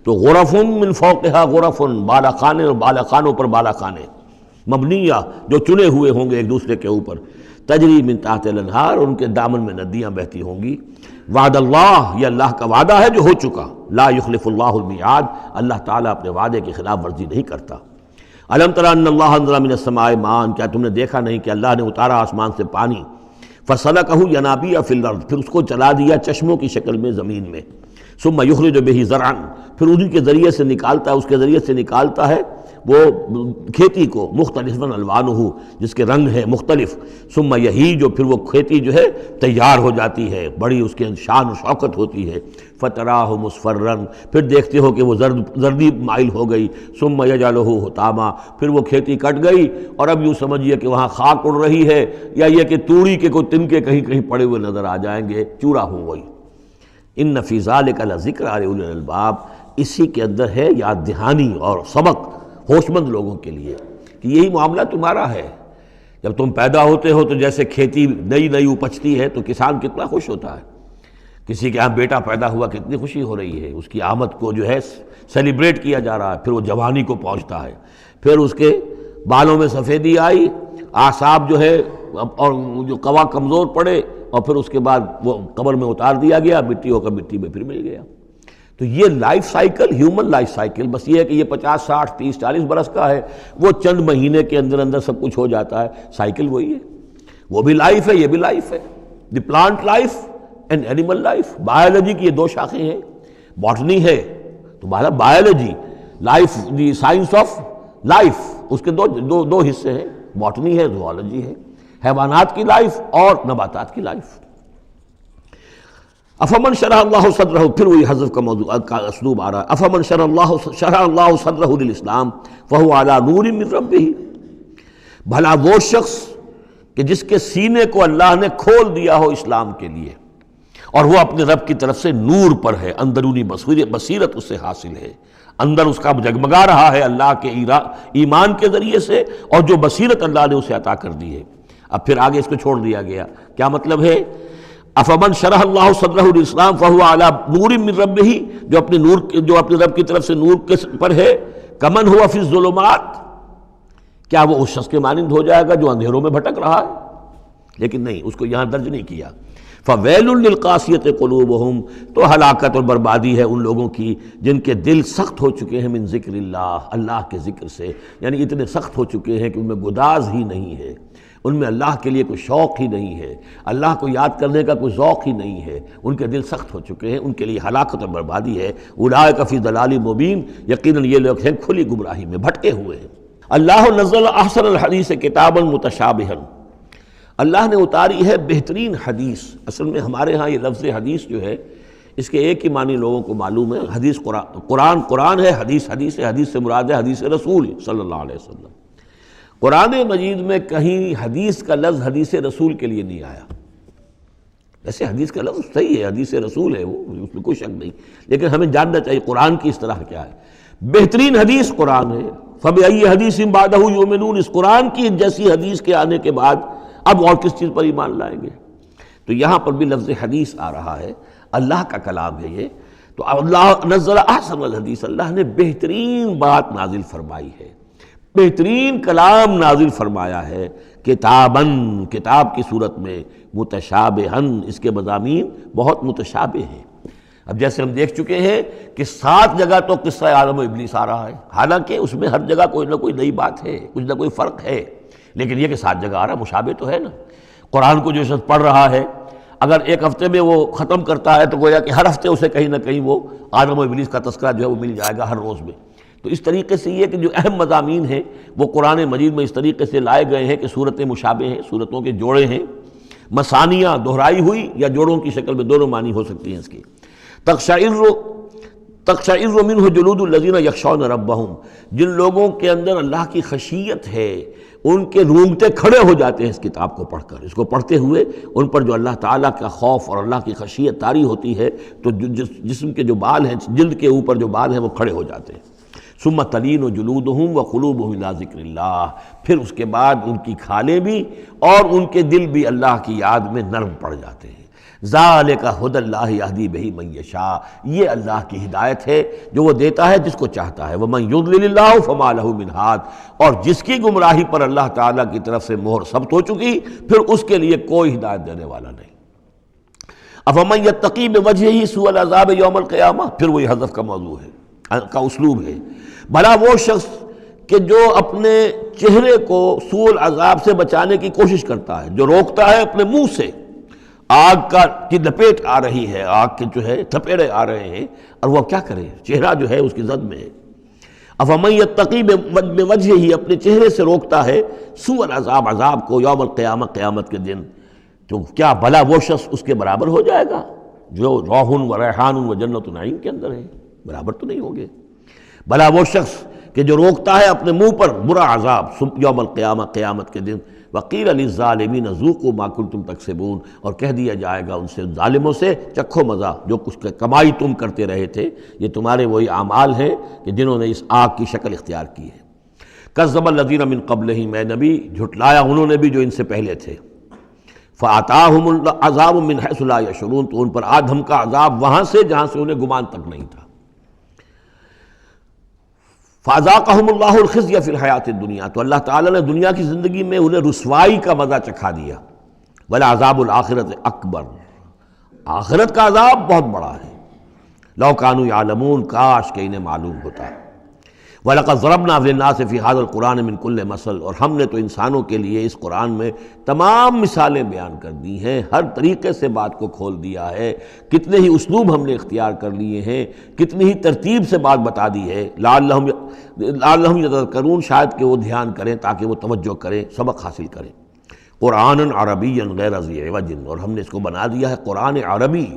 تو غرف من فوقہا غرف، بالا خانے اور بالا خانوں پر بالا خانے، مبنیہ جو چنے ہوئے ہوں گے ایک دوسرے کے اوپر، تجری من تحت الانہار، ان کے دامن میں ندیاں بہتی ہوں گی۔ وعد اللہ، یہ اللہ کا وعدہ ہے جو ہو چکا، لا یخلف اللہ المیعاد، اللہ تعالیٰ اپنے وعدے کی خلاف ورزی نہیں کرتا۔ الم تر ان اللہ انزل من السماء ماء، کیا تم نے دیکھا نہیں کہ اللہ نے اتارا آسمان سے پانی، فسلکہ ینابیع فی الارض، پھر اس کو چلا دیا چشموں کی شکل میں زمین میں، ثم یخرج بہ زرعا، پھر انہی کے ذریعے سے نکالتا ہے، اس کے ذریعے سے نکالتا ہے وہ کھیتی کو، مختلف الوانہ، جس کے رنگ ہیں مختلف، ثم یہی جو پھر وہ کھیتی جو ہے تیار ہو جاتی ہے، بڑی اس کے شان و شوکت ہوتی ہے، فتراہ مصفرا، پھر دیکھتے ہو کہ وہ زردی مائل ہو گئی، ثم یجعلہ حطاما، پھر وہ کھیتی کٹ گئی اور اب یوں سمجھیے کہ وہاں خاک اڑ رہی ہے، یا یہ کہ توڑی کے کوئی تنکے کہیں کہیں پڑے ہوئے نظر آ جائیں گے، چورا ہو گئی۔ ان فی ذلک لذکر لأولی الالباب، اسی کے اندر ہے یاد دہانی اور سبق ہوش مند لوگوں کے لیے کہ یہی معاملہ تمہارا ہے۔ جب تم پیدا ہوتے ہو تو جیسے کھیتی نئی نئی اپجتی ہے تو کسان کتنا خوش ہوتا ہے، کسی کے یہاں بیٹا پیدا ہوا کتنی خوشی ہو رہی ہے، اس کی آمد کو جو ہے سیلیبریٹ کیا جا رہا ہے، پھر وہ جوانی کو پہنچتا ہے، پھر اس کے بالوں میں سفیدی آئی، اعصاب جو ہے اور جو قوا کمزور پڑے، اور پھر اس کے بعد وہ قبر میں اتار دیا گیا، مٹی ہو کر مٹی میں پھر مل گیا۔ تو یہ life cycle, human life cycle, بس یہ ہے کہ یہ 50 60 30 40 برس کا ہے، وہ چند مہینے کے اندر اندر سب کچھ ہو جاتا ہے، سائیکل وہی ہے، وہ بھی لائف ہے یہ بھی لائف ہے۔ The plant life and animal life, biology کی یہ دو شاخیں ہیں، باٹنی ہے تو biology, life the science of life, اس کے دو حصے ہیں، باٹنی ہے، زوالوجی ہے، حیوانات کی لائف اور نباتات کی لائف۔ افمن شرح اللہ صدرہ، پھر وہی حذف کا موضوع کا اسلوب آ رہا ہے، افمن شرح اللہ صدرہ للاسلام فہو علی نور من ربہ، بھلا وہ شخص کہ جس کے سینے کو اللہ نے کھول دیا ہو اسلام کے لیے، اور وہ اپنے رب کی طرف سے نور پر ہے، اندرونی بصیرت اس سے حاصل ہے، اندر اس کا جگمگا رہا ہے اللہ کے ایمان کے ذریعے سے، اور جو بصیرت اللہ نے اسے عطا کر دی ہے۔ اب پھر آگے اس کو چھوڑ دیا گیا، کیا مطلب ہے؟ افمن شرح اللہ صدرہ للاسلام فہو علی نور من ربہ، جو اپنے رب کی طرف سے نور کے پر ہے، کمن ہوا فی الظلمات، کیا وہ اس شخص کے مانند ہو جائے گا جو اندھیروں میں بھٹک رہا ہے؟ لیکن نہیں، اس کو یہاں درج نہیں کیا۔ فویل للقاسیۃ قلوبہم، تو ہلاکت اور بربادی ہے ان لوگوں کی جن کے دل سخت ہو چکے ہیں، من ذکر اللہ، اللہ کے ذکر سے، یعنی اتنے سخت ہو چکے ہیں کہ ان میں گداز ہی نہیں ہے، ان میں اللہ کے لیے کوئی شوق ہی نہیں ہے، اللہ کو یاد کرنے کا کوئی ذوق ہی نہیں ہے، ان کے دل سخت ہو چکے ہیں، ان کے لیے ہلاکت اور بربادی ہے۔ اولئک فی ضلال مبین، یقیناً یہ لوگ ہیں کھلی گمراہی میں بھٹکے ہوئے ہیں۔ اللہ نزل احسن الحدیث کتابا متشابہا، اللہ نے اتاری ہے بہترین حدیث۔ اصل میں ہمارے ہاں یہ لفظ حدیث جو ہے اس کے ایک ہی معنی لوگوں کو معلوم ہے، حدیث قرآن ہے، حدیث ہے، حدیث سے مراد ہے حدیث رسول صلی اللہ علیہ وسلم۔ قرآن مجید میں کہیں حدیث کا لفظ حدیث رسول کے لیے نہیں آیا، ویسے حدیث کا لفظ صحیح ہے، حدیث رسول ہے، وہ اس میں کوئی شک نہیں، لیکن ہمیں جاننا چاہیے قرآن کی اصطلاح کیا ہے۔ بہترین حدیث قرآن ہے، فَبِأَيِّ حَدِيثٍ بَعْدَهُ يُؤْمِنُونَ، اس قرآن کی جیسی حدیث کے آنے کے بعد اب اور کس چیز پر ایمان لائیں گے؟ تو یہاں پر بھی لفظ حدیث آ رہا ہے، اللہ کا کلام ہے یہ، تو اللہ نزل احسن الحدیث، اللہ نے بہترین بات نازل فرمائی ہے، بہترین کلام نازل فرمایا ہے، کتاباً، کتاب کی صورت میں، متشابہاً، اس کے مضامین بہت متشابہ ہیں۔ اب جیسے ہم دیکھ چکے ہیں کہ 7 جگہ تو قصہ آدم و ابلیس آ رہا ہے، حالانکہ اس میں ہر جگہ کوئی نہ کوئی نئی بات ہے، کچھ نہ کوئی فرق ہے، لیکن یہ کہ 7 جگہ آ رہا مشابہ تو ہے نا۔ قرآن کو جو شخص پڑھ رہا ہے، اگر ایک ہفتے میں وہ ختم کرتا ہے تو گویا کہ ہر ہفتے اسے کہیں نہ کہیں وہ آدم و ابلیس کا تذکرہ جو ہے وہ مل جائے گا ہر روز میں۔ تو اس طریقے سے یہ کہ جو اہم مضامین ہیں وہ قرآن مجید میں اس طریقے سے لائے گئے ہیں کہ صورتیں مشابہ ہیں، صورتوں کے جوڑے ہیں، مثانیہ دہرائی ہوئی یا جوڑوں کی شکل میں دونوں معنی ہو سکتی ہیں اس کی۔ تقشعر منہ جلود الذین یخشون ربہم، جن لوگوں کے اندر اللہ کی خشیت ہے ان کے رونگٹے کھڑے ہو جاتے ہیں اس کتاب کو پڑھ کر، اس کو پڑھتے ہوئے ان پر جو اللہ تعالیٰ کا خوف اور اللہ کی خشیت طاری ہوتی ہے تو جسم کے جو بال ہیں، جلد کے اوپر جو بال ہیں وہ کھڑے ہو جاتے ہیں۔ ثم تلین جلودہم وقلوبہم الی ذکر اللہ، پھر اس کے بعد ان کی کھالیں بھی اور ان کے دل بھی اللہ کی یاد میں نرم پڑ جاتے ہیں۔ ذالک ھدی اللہ یہدی بہ من یشاء، یہ اللہ کی ہدایت ہے جو وہ دیتا ہے جس کو چاہتا ہے۔ ومن یضلل اللہ فما لہ من ہاد، اور جس کی گمراہی پر اللہ تعالیٰ کی طرف سے مہر ثبت ہو چکی پھر اس کے لیے کوئی ہدایت دینے والا نہیں۔ افمن یتقی بوجہہ سوء العذاب یوم القیامہ، پھر وہی حذف کا موضوع ہے، کا اسلوب ہے، بھلا وہ شخص کہ جو اپنے چہرے کو سوء العذاب سے بچانے کی کوشش کرتا ہے، جو روکتا ہے اپنے منہ سے، آگ کی لپیٹ آ رہی ہے، آگ کے جو ہے تھپیڑے آ رہے ہیں، اور وہ کیا کرے، چہرہ جو ہے اس کی زد میں ہے۔ افمن یتقی بوجہہ، اپنے چہرے سے روکتا ہے، سوء العذاب، عذاب کو، یوم القیامہ، قیامت کے دن، تو کیا بھلا وہ شخص اس کے برابر ہو جائے گا جو روح و ریحان و جنت نعیم کے اندر ہے؟ برابر تو نہیں ہوں گے۔ بھلا وہ شخص کہ جو روکتا ہے اپنے منہ پر برا عذاب یوم القیامہ، قیامت کے دن، وقیل للظالمین ذوقوا ما کنتم تکسبون، اور کہہ دیا جائے گا ان سے، ظالموں سے، چکھو مزہ، جو کچھ کمائی تم کرتے رہے تھے، یہ تمہارے وہی اعمال ہیں کہ جنہوں نے اس آگ کی شکل اختیار کی ہے۔ کذب الذین من قبلہم، اے نبی جھٹلایا انہوں نے بھی جو ان سے پہلے تھے، فآتاہم العذاب من حیث لا یشعرون، تو ان پر آ دھمکا عذاب وہاں سے جہاں سے انہیں گمان تک نہیں تھا۔ فَأَذَاقَهُمُ اللَّهُ الْخِزْيَ فِي الْحَيَاةِ الدُّنْيَا، تو اللہ تعالیٰ نے دنیا کی زندگی میں انہیں رسوائی کا مزہ چکھا دیا۔ وَلَعَذَابُ الْآخِرَةِ أَكْبَرُ، آخرت کا عذاب بہت بڑا ہے۔ لَوْ كَانُوا يَعْلَمُونَ، کاش کہ انہیں معلوم ہوتا۔ وَلَقَدْ ضَرَبْنَا فِي النَّاسِ فِي هَذَا الْقُرْآنِ مِنْ كُلِّ مَثَلٍ، اور ہم نے تو انسانوں کے لیے اس قرآن میں تمام مثالیں بیان کر دی ہیں، ہر طریقے سے بات کو کھول دیا ہے، کتنے ہی اسلوب ہم نے اختیار کر لیے ہیں، کتنی ہی ترتیب سے بات بتا دی ہے، لعلہم یتذکرون، شاید کہ وہ دھیان کریں، تاکہ وہ توجہ کریں، سبق حاصل کریں۔ قرآن عربی غیر ذی عوج، اور ہم نے اس کو بنا دیا ہے قرآن عربی،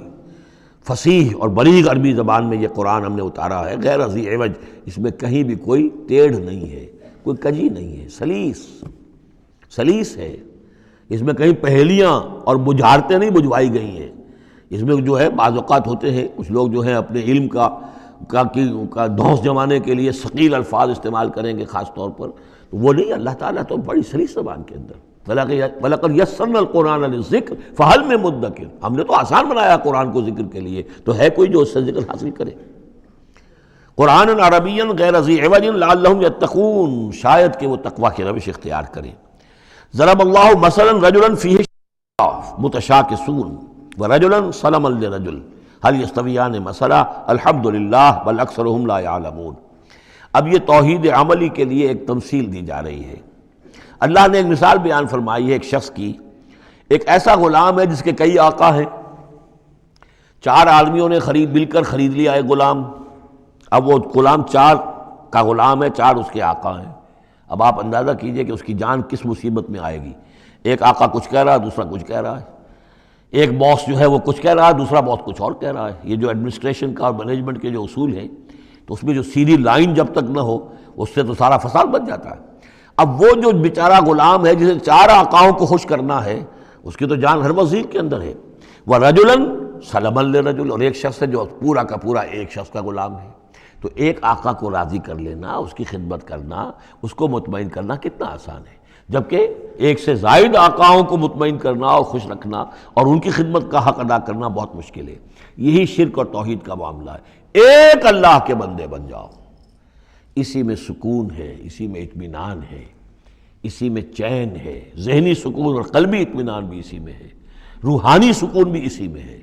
فصیح اور بلیغ عربی زبان میں یہ قرآن ہم نے اتارا ہے، غیر ذی عوج، اس میں کہیں بھی کوئی ٹیڑھ نہیں ہے، کوئی کجی نہیں ہے، سلیس ہے، اس میں کہیں پہیلیاں اور بجھارتیں نہیں بجھوائی گئی ہیں۔ اس میں جو ہے بعض اوقات ہوتے ہیں کچھ لوگ جو ہیں اپنے علم کا دھونس جمانے کے لیے ثقیل الفاظ استعمال کریں گے خاص طور پر، تو وہ نہیں، اللہ تعالیٰ تو بڑی سلیس زبان کے اندر، وَلَقَدْ يَسَّرْنَا الْقُرْآنَ لِلذِّكْرِ فَهَلْ مِن مُدَّكِرٍ، ہم نے تو آسان بنایا قرآن کو ذکر کے لیے، تو ہے کوئی جو اس سے ذکر حاصل کرے۔ قرآن عربی غیر ذی عوج لعلہم یتقون، شاید کہ وہ تقوی کی روش اختیار کریں۔ ضرب اللہ مثلا رجلا فیہ اختلاف متشاکسون ورجلا سلما لرجل هل یستویان مثلا الحمد للہ بل اکثرهم لا یعلمون۔ اب یہ توحید عملی کے لیے ایک تمثیل دی جا رہی ہے۔ اللہ نے ایک مثال بیان فرمائی ہے ایک شخص کی، ایک ایسا غلام ہے جس کے کئی آقا ہیں، 4 آدمیوں نے مل کر خرید لیا ایک غلام، اب وہ غلام 4 کا غلام ہے، 4 اس کے آقا ہیں۔ اب آپ اندازہ کیجئے کہ اس کی جان کس مصیبت میں آئے گی، ایک آقا کچھ کہہ رہا ہے، دوسرا کچھ کہہ رہا ہے، ایک باس جو ہے وہ کچھ کہہ رہا ہے، دوسرا باس کچھ اور کہہ رہا ہے۔ یہ جو ایڈمنسٹریشن کا اور مینجمنٹ کے جو اصول ہیں، تو اس میں جو سیدھی لائن جب تک نہ ہو اس سے تو سارا فساد بن جاتا ہے۔ اب وہ جو بیچارہ غلام ہے جسے 4 آقاؤں کو خوش کرنا ہے، اس کی تو جان ہر وزیر کے اندر ہے۔ وَرَجُلًا سَلَمًا لِرَجُلٍ، اور ایک شخص ہے جو پورا کا پورا ایک شخص کا غلام ہے۔ تو ایک آقا کو راضی کر لینا، اس کی خدمت کرنا، اس کو مطمئن کرنا کتنا آسان ہے، جبکہ ایک سے زائد آقاؤں کو مطمئن کرنا اور خوش رکھنا اور ان کی خدمت کا حق ادا کرنا بہت مشکل ہے۔ یہی شرک اور توحید کا معاملہ ہے۔ ایک اللہ کے بندے بن جاؤ، اسی میں سکون ہے، اسی میں اطمینان ہے، اسی میں چین ہے، ذہنی سکون اور قلبی اطمینان بھی اسی میں ہے، روحانی سکون بھی اسی میں ہے۔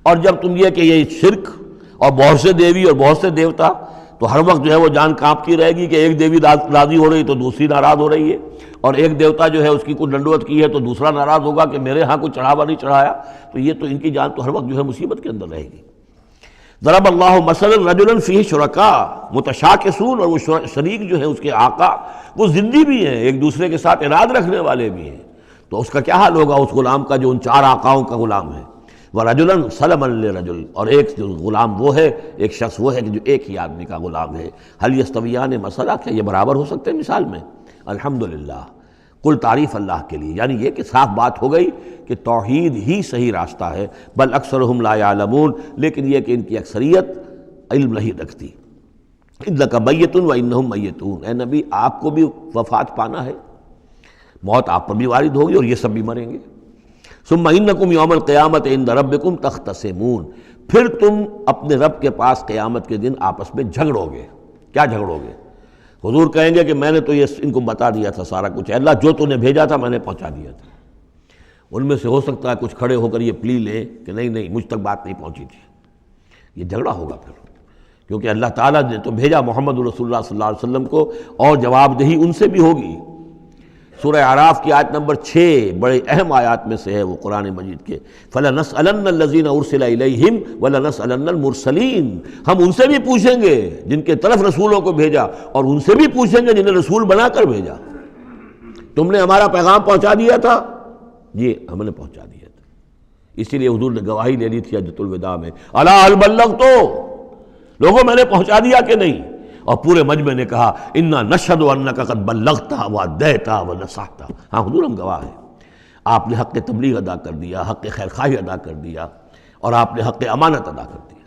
اور جب تم یہ کہ یہ شرک اور بہت سے دیوی اور بہت سے دیوتا، تو ہر وقت جو ہے وہ جان کانپتی رہے گی کہ ایک دیوی راضی ہو رہی تو دوسری ناراض ہو رہی ہے، اور ایک دیوتا جو ہے اس کی کوئی ڈنڈوت کی ہے تو دوسرا ناراض ہوگا کہ میرے ہاں کوئی چڑھاوا نہیں چڑھایا، تو یہ تو ان کی جان تو ہر وقت جو ہے مصیبت کے اندر رہے گی۔ ضرب اللہ مثلا رجلا فیہ شرکاء متشاکسون، اور وہ شریک جو ہے اس کے آقا وہ زندی بھی ہیں، ایک دوسرے کے ساتھ اراد رکھنے والے بھی ہیں، تو اس کا کیا حال ہوگا اس غلام کا جو ان چار آقاؤں کا غلام ہے۔ وَرَجُلًا سَلَمًا لِرَجُلٍ، اور ایک جو غلام وہ ہے، ایک شخص وہ ہے کہ جو ایک ہی آدمی کا غلام ہے۔ هل يستویان مثلا، کیا یہ برابر ہو سکتے ہیں مثال میں؟ الحمدللہ، کل تعریف اللہ کے لیے، یعنی یہ کہ صاف بات ہو گئی کہ توحید ہی صحیح راستہ ہے۔ بل اکثرهم لا يعلمون، لیکن یہ کہ ان کی اکثریت علم نہیں رکھتی۔ انک میت وانہم میتون، اے نبی آپ کو بھی وفات پانا ہے، موت آپ پر بھی وارد ہوگی اور یہ سب بھی مریں گے۔ ثم انکم یوم القیامت عند ربکم تختصمون، پھر تم اپنے رب کے پاس قیامت کے دن آپس میں جھگڑو گے۔ کیا جھگڑو گے؟ حضور کہیں گے کہ میں نے تو یہ ان کو بتا دیا تھا سارا کچھ، اللہ جو تو نے بھیجا تھا میں نے پہنچا دیا تھا۔ ان میں سے ہو سکتا ہے کچھ کھڑے ہو کر یہ پلی لیں کہ نہیں مجھ تک بات نہیں پہنچی تھی، یہ جھگڑا ہوگا پھر، کیونکہ اللہ تعالیٰ نے تو بھیجا محمد رسول اللہ صلی اللہ علیہ وسلم کو، اور جواب دہی ان سے بھی ہوگی۔ سورہ اعراف کی آیت نمبر 6 بڑے اہم آیات میں سے ہے وہ قرآن مجید کے، فَلَنَسْأَلَنَّ الَّذِينَ أُرْسِلَ إِلَيْهِمْ وَلَنَسْأَلَنَّ الْمُرْسَلِينَ، ہم ان سے بھی پوچھیں گے جن کے طرف رسولوں کو بھیجا، اور ان سے بھی پوچھیں گے جنہیں رسول بنا کر بھیجا۔ تم نے ہمارا پیغام پہنچا دیا تھا؟ جی ہم نے پہنچا دیا تھا۔ اسی لیے حضور نے گواہی لے لی تھی حجۃ الوداع میں، الا هل بلغت، لوگوں میں نے پہنچا دیا کہ نہیں؟ اور پورے مجمع نے کہا انا نشہد انک قد بلغت وادیت ونصحت، ہاں حضور ہم گواہ ہیں، آپ نے حق تبلیغ ادا کر دیا، حق خیر خواہی ادا کر دیا، اور آپ نے حق امانت ادا کر دیا۔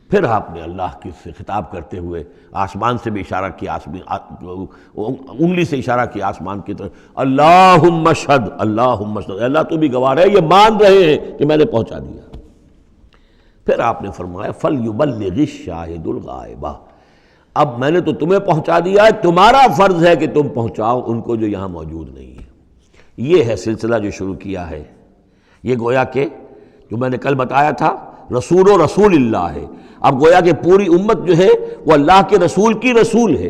پھر آپ نے اللہ کی سے خطاب کرتے ہوئے آسمان سے بھی اشارہ کیا، انگلی سے اشارہ کیا آسمان کی طرف، اللہم اشہد، اللہم اشہد، اللہ تو بھی گواہ ہے، یہ مان رہے ہیں کہ میں نے پہنچا دیا۔ پھر آپ نے فرمایا فَلْيُبَلِّغِ الشَّاهِدُ الْغَائِبَ، اب میں نے تو تمہیں پہنچا دیا ہے، تمہارا فرض ہے کہ تم پہنچاؤ ان کو جو یہاں موجود نہیں ہے۔ یہ ہے سلسلہ جو شروع کیا ہے، یہ گویا کہ جو میں نے کل بتایا تھا رسول و رسول اللہ ہے، اب گویا کہ پوری امت جو ہے وہ اللہ کے رسول کی رسول ہے۔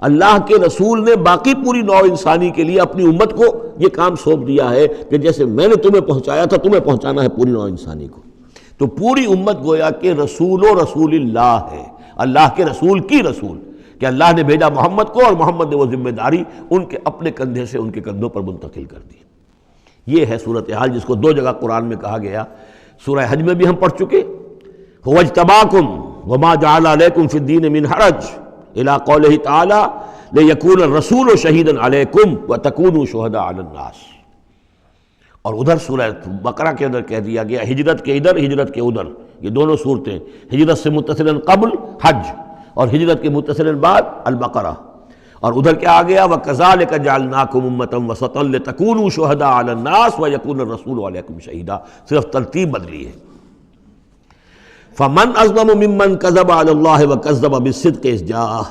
اللہ کے رسول نے باقی پوری نوع انسانی کے لیے اپنی امت کو یہ کام سونپ دیا ہے کہ جیسے میں نے تمہیں پہنچایا تھا تمہیں پہنچانا ہے پوری نوع انسانی کو۔ تو پوری امت گویا کہ رسول و رسول اللہ ہے، اللہ کے رسول کی رسول، کہ اللہ نے بھیجا محمد کو اور محمد نے وہ ذمہ داری ان کے اپنے کندھے سے ان کے کندھوں پر منتقل کر دی۔ یہ ہے صورتحال جس کو دو جگہ قرآن میں کہا گیا، سورہ حج میں بھی ہم پڑھ چکے، هو اجتباکم وما جعل علیکم فی الدین من حرج الی قولہ تعالی لیکون الرسول شہیدا علیکم وتکونوا شہداء علی الناس۔ اور ادھر سورہ بقرہ کے اندر کہہ دیا گیا ہجرت کے ادھر ہجرت کے ادھر، یہ دونوں صورتیں، ہجرت سے متصلاً قبل حج اور ہجرت کے متصلاً بعد البقرہ، اور ادھر کیا آ گیا وَكَذَلِكَ جَعَلْنَاكُمْ أُمَّةً وَسَطًا لِتَكُونُوا شُهَدَاءَ عَلَى النَّاسِ وَيَكُونَ الرَّسُولُ عَلَيْكُمْ شَهِيدًا، صرف ترتیب بدلی ہے۔ فَمَنْ أَظْلَمُ مِمَّنْ كَذَبَ عَلَى اللَّهِ وَكَذَّبَ بِالصِّدْقِ إِذْ جَاءَهُ،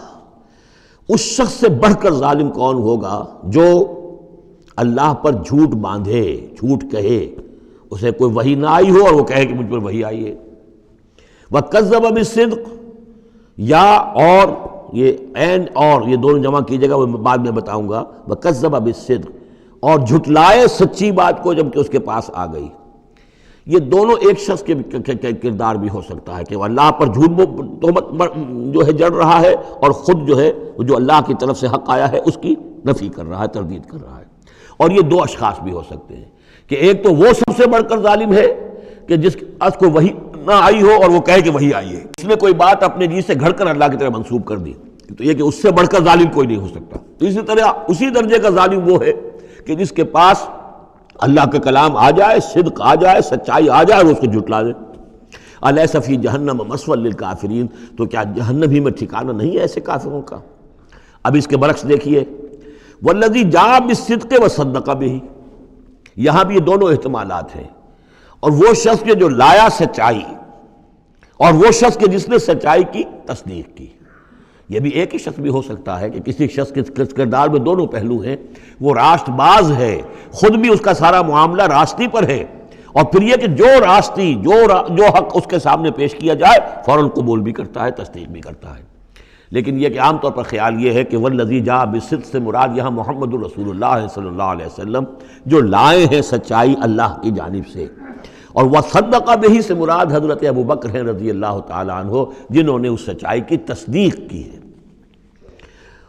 اس شخص سے بڑھ کر ظالم کون ہوگا جو اللہ پر جھوٹ باندھے، جھوٹ کہے، اسے کوئی وحی نہ آئی ہو اور وہ کہے کہ مجھ پر وحی آئی ہے۔ وَكَذَّبَ بِالصِّدْقِ، یا اور یہ این اور یہ دونوں جمع کیجیے گا، وہ بعد میں بتاؤں گا، وَكَذَّبَ بِالصِّدْقِ، اور جھٹلائے سچی بات کو جب کہ اس کے پاس آ گئی۔ یہ دونوں ایک شخص کے کردار بھی ہو سکتا ہے کہ وہ اللہ پر جھوٹ تہمت جو ہے جڑ رہا ہے اور خود جو ہے جو اللہ کی طرف سے حق آیا ہے اس کی نفی کر رہا ہے، تردید کر رہا ہے۔ اور یہ دو اشخاص بھی ہو سکتے ہیں کہ ایک تو وہ سب سے بڑھ کر ظالم ہے کہ جس کو وحی نہ آئی ہو اور وہ کہے کہ وحی آئی ہے، اس نے کوئی بات اپنے جی سے گھڑ کر اللہ کی طرف منسوب کر دی، تو یہ کہ اس سے بڑھ کر ظالم کوئی نہیں ہو سکتا۔ تو اسی طرح اسی درجے کا ظالم وہ ہے کہ جس کے پاس اللہ کا کلام آ جائے، صدق آ جائے، سچائی آ جائے اور اس کو جھٹلا دے۔ الیس فی جہنم مثوی للکافرین، تو کیا جہنم ہی میں ٹھکانہ نہیں ہے ایسے کافروں کا؟ اب اس کے برعکس دیکھیے، والذی جاء بالصدق وصدق بہ، یہاں بھی یہ دونوں احتمالات ہیں، اور وہ شخص کے جو لایا سچائی، اور وہ شخص کے جس نے سچائی کی تصدیق کی۔ یہ بھی ایک ہی شخص بھی ہو سکتا ہے کہ کسی شخص کے کردار میں دونوں پہلو ہیں، وہ راست باز ہے، خود بھی اس کا سارا معاملہ راستی پر ہے، اور پھر یہ کہ جو راستی جو حق اس کے سامنے پیش کیا جائے فوراً قبول بھی کرتا ہے، تصدیق بھی کرتا ہے۔ لیکن یہ کہ عام طور پر خیال یہ ہے کہ والذی جاء بالصدق سے مراد یہاں محمد الرسول اللہ صلی اللہ علیہ وسلم جو لائے ہیں سچائی اللہ کی جانب سے، اور وصدق بہ سے مراد حضرت ابوبکر ہیں رضی اللہ تعالیٰ عنہ، جنہوں نے اس سچائی کی تصدیق کی ہے۔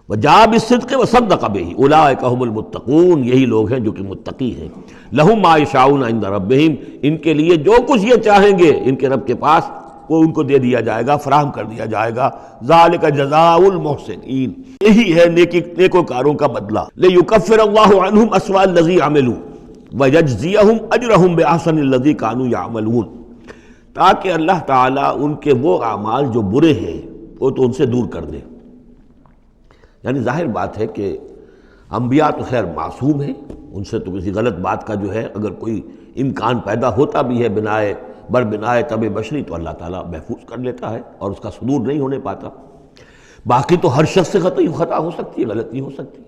وجاء بالصدق وصدق بہ اولئک هم المتقون، یہی لوگ ہیں جو کہ متقی ہیں۔ لہم ما یشاؤون عند ربہم، ان کے لیے جو کچھ یہ چاہیں گے ان کے رب کے پاس وہ ان کو دے دیا جائے گا، فراہم کر دیا جائے گا۔ ذالک جزاء المحسنین، یہی ہے نیکوکاروں کا بدلہ۔ لیکفر اللہ عنہم اسوأ الذی عملوا ویجزیہم اجرہم بأحسن الذی کانوا یعملون، تاکہ اللہ تعالیٰ ان کے وہ اعمال جو برے ہیں وہ تو ان سے دور کر دے۔ یعنی ظاہر بات ہے کہ انبیاء تو خیر معصوم ہیں، ان سے تو کسی غلط بات کا جو ہے اگر کوئی امکان پیدا ہوتا بھی ہے بنائے طب بشری تو اللہ تعالیٰ محفوظ کر لیتا ہے اور اس کا صدور نہیں ہونے پاتا۔ باقی تو ہر شخص سے خطا ہو سکتی ہے، غلطی ہو سکتی ہے،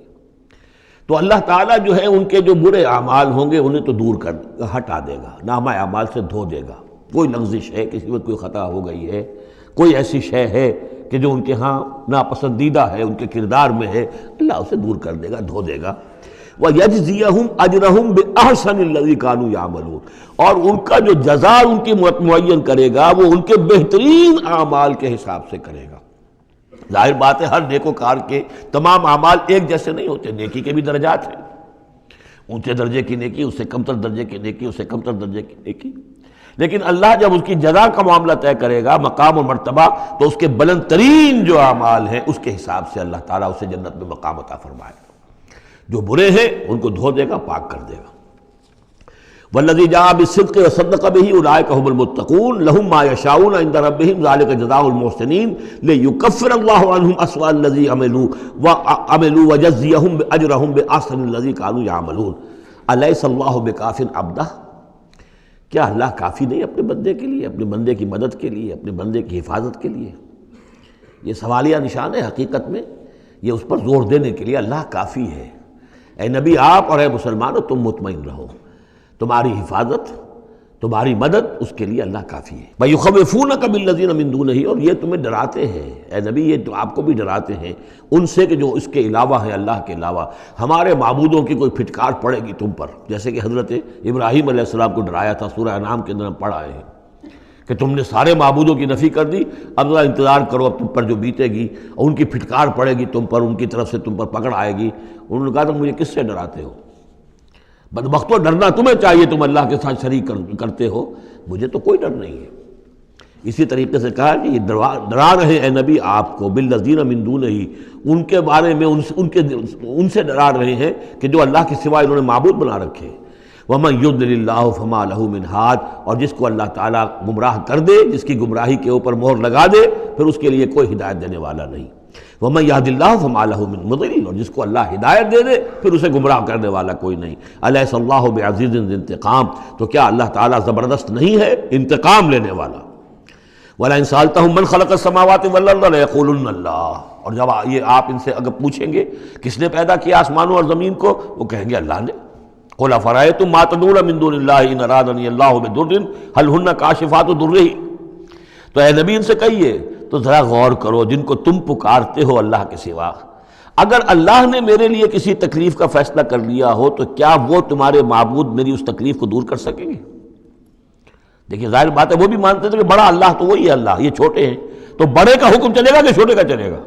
تو اللہ تعالیٰ جو ہے ان کے جو برے اعمال ہوں گے انہیں تو دور کر ہٹا دے گا، نامہ اعمال سے دھو دے گا۔ کوئی لغزش ہے، کسی وقت کوئی خطا ہو گئی ہے، کوئی ایسی شے ہے کہ جو ان کے ہاں ناپسندیدہ ہے، ان کے کردار میں ہے، اللہ اسے دور کر دے گا، دھو دے گا۔ وَيَجْزِيَهُمْ أَجْرَهُمْ بِأَحْسَنِ الَّذِي كَانُوا يَعْمَلُونَ، اور ان کا جو جزا ان کی معین کرے گا وہ ان کے بہترین اعمال کے حساب سے کرے گا۔ ظاہر بات ہے ہر نیکوکار کے تمام اعمال ایک جیسے نہیں ہوتے، نیکی کے بھی درجات ہیں، اونچے درجے کی نیکی، اس سے کمتر درجے کی نیکی، اس سے کمتر درجے کی نیکی، لیکن اللہ جب اس کی جزا کا معاملہ طے کرے گا، مقام و مرتبہ، تو اس کے بلند ترین جو اعمال ہیں اس کے حساب سے اللہ تعالیٰ اسے جنت میں مقام عطا فرمائے گا۔ جو برے ہیں ان کو دھو دے گا، پاک کر دے گا۔ والذی جاء بالصدق وصدق بہ اولئک هم المتقون لهم ما یشاؤون عند ربہم ذلک جزاء المحسنین لیکفر اللہ عنہم اسوأ الذی عملوا ویجزیہم اجرہم بأحسن الذی کانوا یعملون۔ الیس اللہ بکاف عبدہ، کیا اللہ کافی نہیں اپنے بندے کے لیے، اپنے بندے کی مدد کے لیے، اپنے بندے کی حفاظت کے لیے؟ یہ سوالیہ نشان ہے حقیقت میں، یہ اس پر زور دینے کے لیے اللہ کافی ہے۔ اے نبی آپ اور اے مسلمانوں تم مطمئن رہو، تمہاری حفاظت، تمہاری مدد اس کے لیے اللہ کافی ہے۔ وَيُخَوِّفُونَكَ بِالَّذِينَ مِن دُونِهِ، اور یہ تمہیں ڈراتے ہیں اے نبی، یہ تو آپ کو بھی ڈراتے ہیں ان سے کہ جو اس کے علاوہ ہے، اللہ کے علاوہ ہمارے معبودوں کی کوئی پھٹکار پڑے گی تم پر، جیسے کہ حضرت ابراہیم علیہ السلام کو ڈرایا تھا، سورہ انعام کے اندر ہم پڑھ آئے ہیں کہ تم نے سارے معبودوں کی نفی کر دی، اب ذرا انتظار کرو، اب تم پر جو بیتے گی اور ان کی پھٹکار پڑے گی تم پر، ان کی طرف سے تم پر پکڑ آئے گی۔ انہوں نے کہا تھا مجھے کس سے ڈراتے ہو؟ بدبختو ڈرنا تمہیں چاہیے، تم اللہ کے ساتھ شریک کرتے ہو، مجھے تو کوئی ڈر نہیں ہے۔ اسی طریقے سے کہا کہ یہ ڈرا رہے اے نبی آپ کو بالذین من دونہ، ان کے بارے میں ان سے ڈرا رہے ہیں کہ جو اللہ کے سوا انہوں نے معبود بنا رکھے۔ وَمَن يُضْلِلِ اللَّهُ فَمَا لَهُ مِنْ هَادٍ، اور جس کو اللہ تعالیٰ گمراہ کر دے، جس کی گمراہی کے اوپر مہر لگا دے، پھر اس کے لیے کوئی ہدایت دینے والا نہیں۔ وَمَن يَهْدِ اللَّهُ فَمَا لَهُ مِن مُضِلٍ، اور جس کو اللہ ہدایت دے دے پھر اسے گمراہ کرنے والا کوئی نہیں۔ أَلَيْسَ اللَّهُ بِعَزِيزٍ ذِي انتقام، تو کیا اللہ تعالیٰ زبردست نہیں ہے، انتقام لینے والا؟ وَلَئِن سَأَلْتَهُم مَّنْ خَلَقَ السَّمَاوَاتِ وَالْأَرْضَ لَيَقُولُنَّ اللَّهُ، اور جب یہ آپ ان سے اگر پوچھیں گے کس نے پیدا کیا آسمانوں اور زمین کو، وہ کہیں گے اللہ نے۔ قُلْ أَفَرَأَيْتُم مَّا تَدْعُونَ مِن دُونِ اللَّهِ إِنْ أَرَادَنِيَ اللَّهُ بِضُرٍّ هَلْ هُنَّ كَاشِفَاتُ ضُرِّهِ، تو اے نبی ان سے کہیے تو ذرا غور کرو، جن کو تم پکارتے ہو اللہ کے سوا، اگر اللہ نے میرے لیے کسی تکلیف کا فیصلہ کر لیا ہو تو کیا وہ تمہارے معبود میری اس تکلیف کو دور کر سکیں گے؟ دیکھیے ظاہر بات ہے وہ بھی مانتے تھے کہ بڑا اللہ تو وہی ہے اللہ، یہ چھوٹے ہیں، تو بڑے کا حکم چلے گا کہ چھوٹے کا چلے گا؟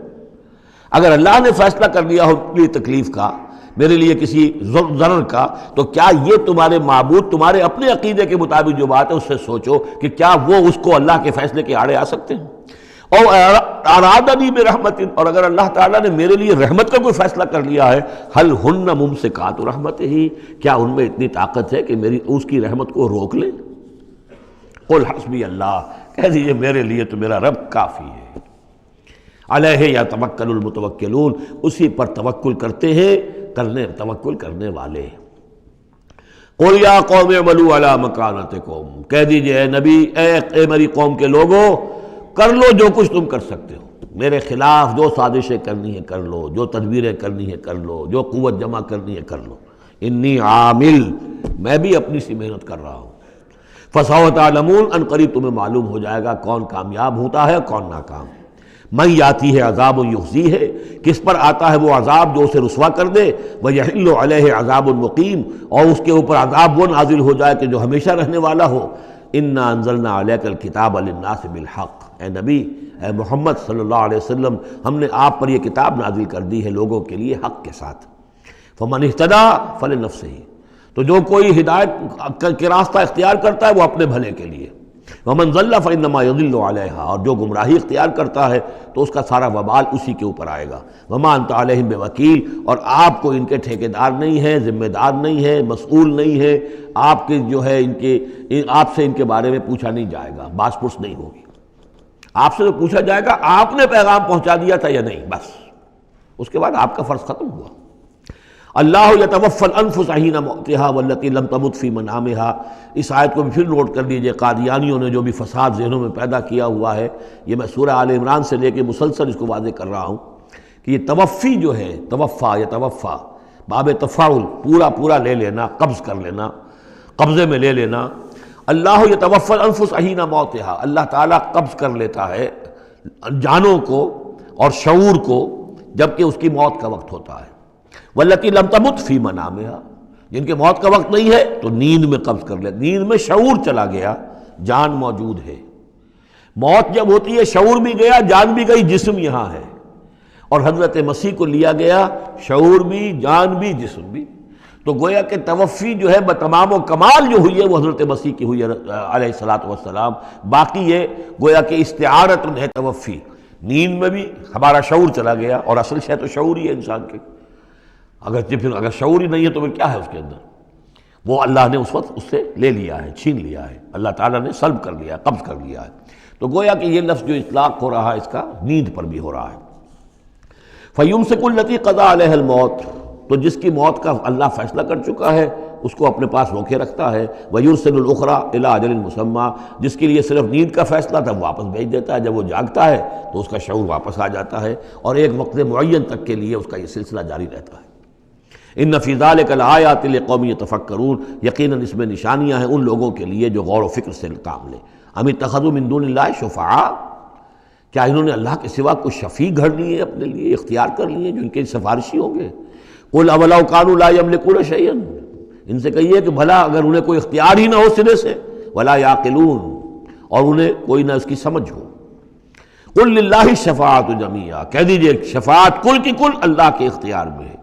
اگر اللہ نے فیصلہ کر لیا ہو میری تکلیف کا، میرے لیے کسی ضرر کا، تو کیا یہ تمہارے معبود تمہارے اپنے عقیدے کے مطابق جو بات ہے اس سے سوچو کہ کیا وہ اس کو اللہ کے فیصلے کے آڑے آ سکتے ہیں؟ اور ارادنی برحمت، اور اگر اللہ تعالیٰ نے میرے لیے رحمت کا کوئی فیصلہ کر لیا ہے، ہل ہن ممسکات رحمت ہی، کیا ان میں اتنی طاقت ہے کہ میری اس کی رحمت کو روک لیں؟ قل حسبی اللہ، کہہ دیجئے میرے لیے تو میرا رب کافی ہے۔ علیہ یتوکل المتوکلون، اسی پر توکل کرتے ہیں توکل کرنے والے۔ قل یا قوم اعملوا علی مکانتکم، کہہ دیجئے اے نبی، اے میری قوم کے لوگوں، کر لو جو کچھ تم کر سکتے ہو، میرے خلاف جو سازشیں کرنی ہے کر لو، جو تدبیریں کرنی ہے کر لو، جو قوت جمع کرنی ہے کر لو، انی عامل، میں بھی اپنی سی محنت کر رہا ہوں۔ فسوف تعلمون، ان قریب تمہیں معلوم ہو جائے گا کون کامیاب ہوتا ہے کون ناکام۔ من یاتی ہے عذاب یخزی ہے، کس پر آتا ہے وہ عذاب جو اسے رسوا کر دے، ویحل علیہ عذاب مقیم، اور اس کے اوپر عذاب وہ نازل ہو جائے کہ جو ہمیشہ رہنے والا ہو۔ انا انزلنا علیک الکتاب للناس بالحق، اے نبی، اے محمد صلی اللہ علیہ وسلم، ہم نے آپ پر یہ کتاب نازل کر دی ہے لوگوں کے لیے حق کے ساتھ۔ فمن اہتدی فلنفسہ، تو جو کوئی ہدایت کے راستہ اختیار کرتا ہے وہ اپنے بھلے کے لیے، ومن ضل فانما یضل علیہا، اور جو گمراہی اختیار کرتا ہے تو اس کا سارا وبال اسی کے اوپر آئے گا۔ وما انت علیہم بوکیل، اور آپ کو ان کے ٹھیکیدار نہیں ہے، ذمہ دار نہیں ہے، مسئول نہیں ہے، آپ کے جو ہے آپ سے ان کے بارے میں پوچھا نہیں جائے گا، باس پرس نہیں ہوگی، آپ سے تو پوچھا جائے گا آپ نے پیغام پہنچا دیا تھا یا نہیں، بس اس کے بعد آپ کا فرض ختم ہوا۔ اللہ یتوفی الانفس حین موتها والتی لم تمت فی منامها، اس آیت کو بھی پھر نوٹ کر لیجئے، قادیانیوں نے جو بھی فساد ذہنوں میں پیدا کیا ہوا ہے، یہ میں سورہ آل عمران سے لے کے مسلسل اس کو واضح کر رہا ہوں کہ یہ توفی جو ہے، توفا یتوفا، باب تفاعل، پورا لے لینا، قبض کر لینا، قبضے میں لے لینا۔ اللہ یتوفی الانفس حین موتها، اللہ تعالیٰ قبض کر لیتا ہے جانوں کو اور شعور کو جبکہ اس کی موت کا وقت ہوتا ہے۔ والتی لم تمت فی منامہا، جن کے موت کا وقت نہیں ہے تو نیند میں قبض کر لے، نیند میں شعور چلا گیا، جان موجود ہے۔ موت جب ہوتی ہے شعور بھی گیا، جان بھی گئی، جسم یہاں ہے، اور حضرت مسیح کو لیا گیا، شعور بھی، جان بھی، جسم بھی۔ تو گویا کہ توفی جو ہے بتمام و کمال جو ہوئی ہے وہ حضرت مسیح کی ہوئی ہے علیہ الصلوۃ والسلام۔ باقی یہ گویا کہ استعارت ہے توفی، نیند میں بھی ہمارا شعور چلا گیا، اور اصل شے تو شعور ہی ہے انسان کے، اگر شعور ہی نہیں ہے تو پھر کیا ہے اس کے اندر؟ وہ اللہ نے اس وقت اس سے لے لیا ہے، چھین لیا ہے، اللہ تعالیٰ نے سلب کر لیا ہے، قبض کر لیا ہے۔ تو گویا کہ یہ لفظ جو اطلاق ہو رہا ہے اس کا نیند پر بھی ہو رہا ہے۔ فَيُمْسِكُ الَّتِي قَضَىٰ عَلَيْهَا الْمَوْتَ، تو جس کی موت کا اللہ فیصلہ کر چکا ہے اس کو اپنے پاس روکے رکھتا ہے۔ وَيُرْسِلُ الْأُخْرَىٰ إِلَىٰ أَجَلٍ مُّسَمًّى، جس کے لیے صرف نیند کا فیصلہ تھا واپس بھیج دیتا ہے، جب وہ جاگتا ہے تو اس کا شعور واپس آ جاتا ہے، اور ایک وقت معین تک کے لیے اس کا یہ سلسلہ جاری رہتا ہے۔ ان فی ذلک لآیات لقوم یتفکرون، یقیناً اس میں نشانیاں ہیں ان لوگوں کے لیے جو غور و فکر سے کام لیں۔ ام اتخذوا من دون اللہ شفعاء، کیا انہوں نے اللہ کے سوا کوئی شفیع گھڑ لیے اپنے لیے، اختیار کر لیے جو ان کے سفارشی ہوں گے؟ قل اولو کانوا لا یملکون شیئا، ان سے کہیے کہ بھلا اگر انہیں کوئی اختیار ہی نہ ہو سرے سے، ولا یعقلون، اور انہیں کوئی نہ اس کی سمجھ ہو۔ قل للہ الشفاعۃ جمیعا، کہہ دیجئے شفاعت کل کی کل اللہ کے اختیار میں ہے،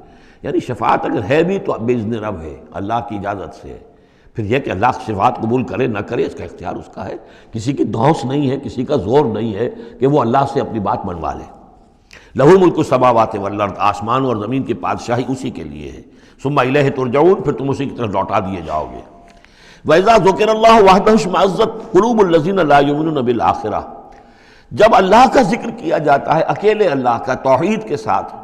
یعنی شفاعت اگر ہے بھی تو باذن رب ہے، اللہ کی اجازت سے ہے۔ پھر یہ کہ اللہ شفاعت قبول کرے نہ کرے اس کا اختیار اس کا ہے، کسی کی دھونس نہیں ہے، کسی کا زور نہیں ہے کہ وہ اللہ سے اپنی بات منوا لے۔ لہ ملک السماوات والارض، آسمان اور زمین کی بادشاہی اسی کے لیے ہے۔ ثم الیہ ترجعون، پھر تم اسی کی طرف لوٹا دیے جاؤ گے۔ وَإِذَا ذُكِرَ اللَّهُ وَحْدَهُ اشْمَأَزَّتْ قُلُوبُ الَّذِينَ لَا يُؤْمِنُونَ بِالْآخِرَةِ، جب اللہ کا ذکر کیا جاتا ہے اکیلے اللہ کا توحید کے ساتھ،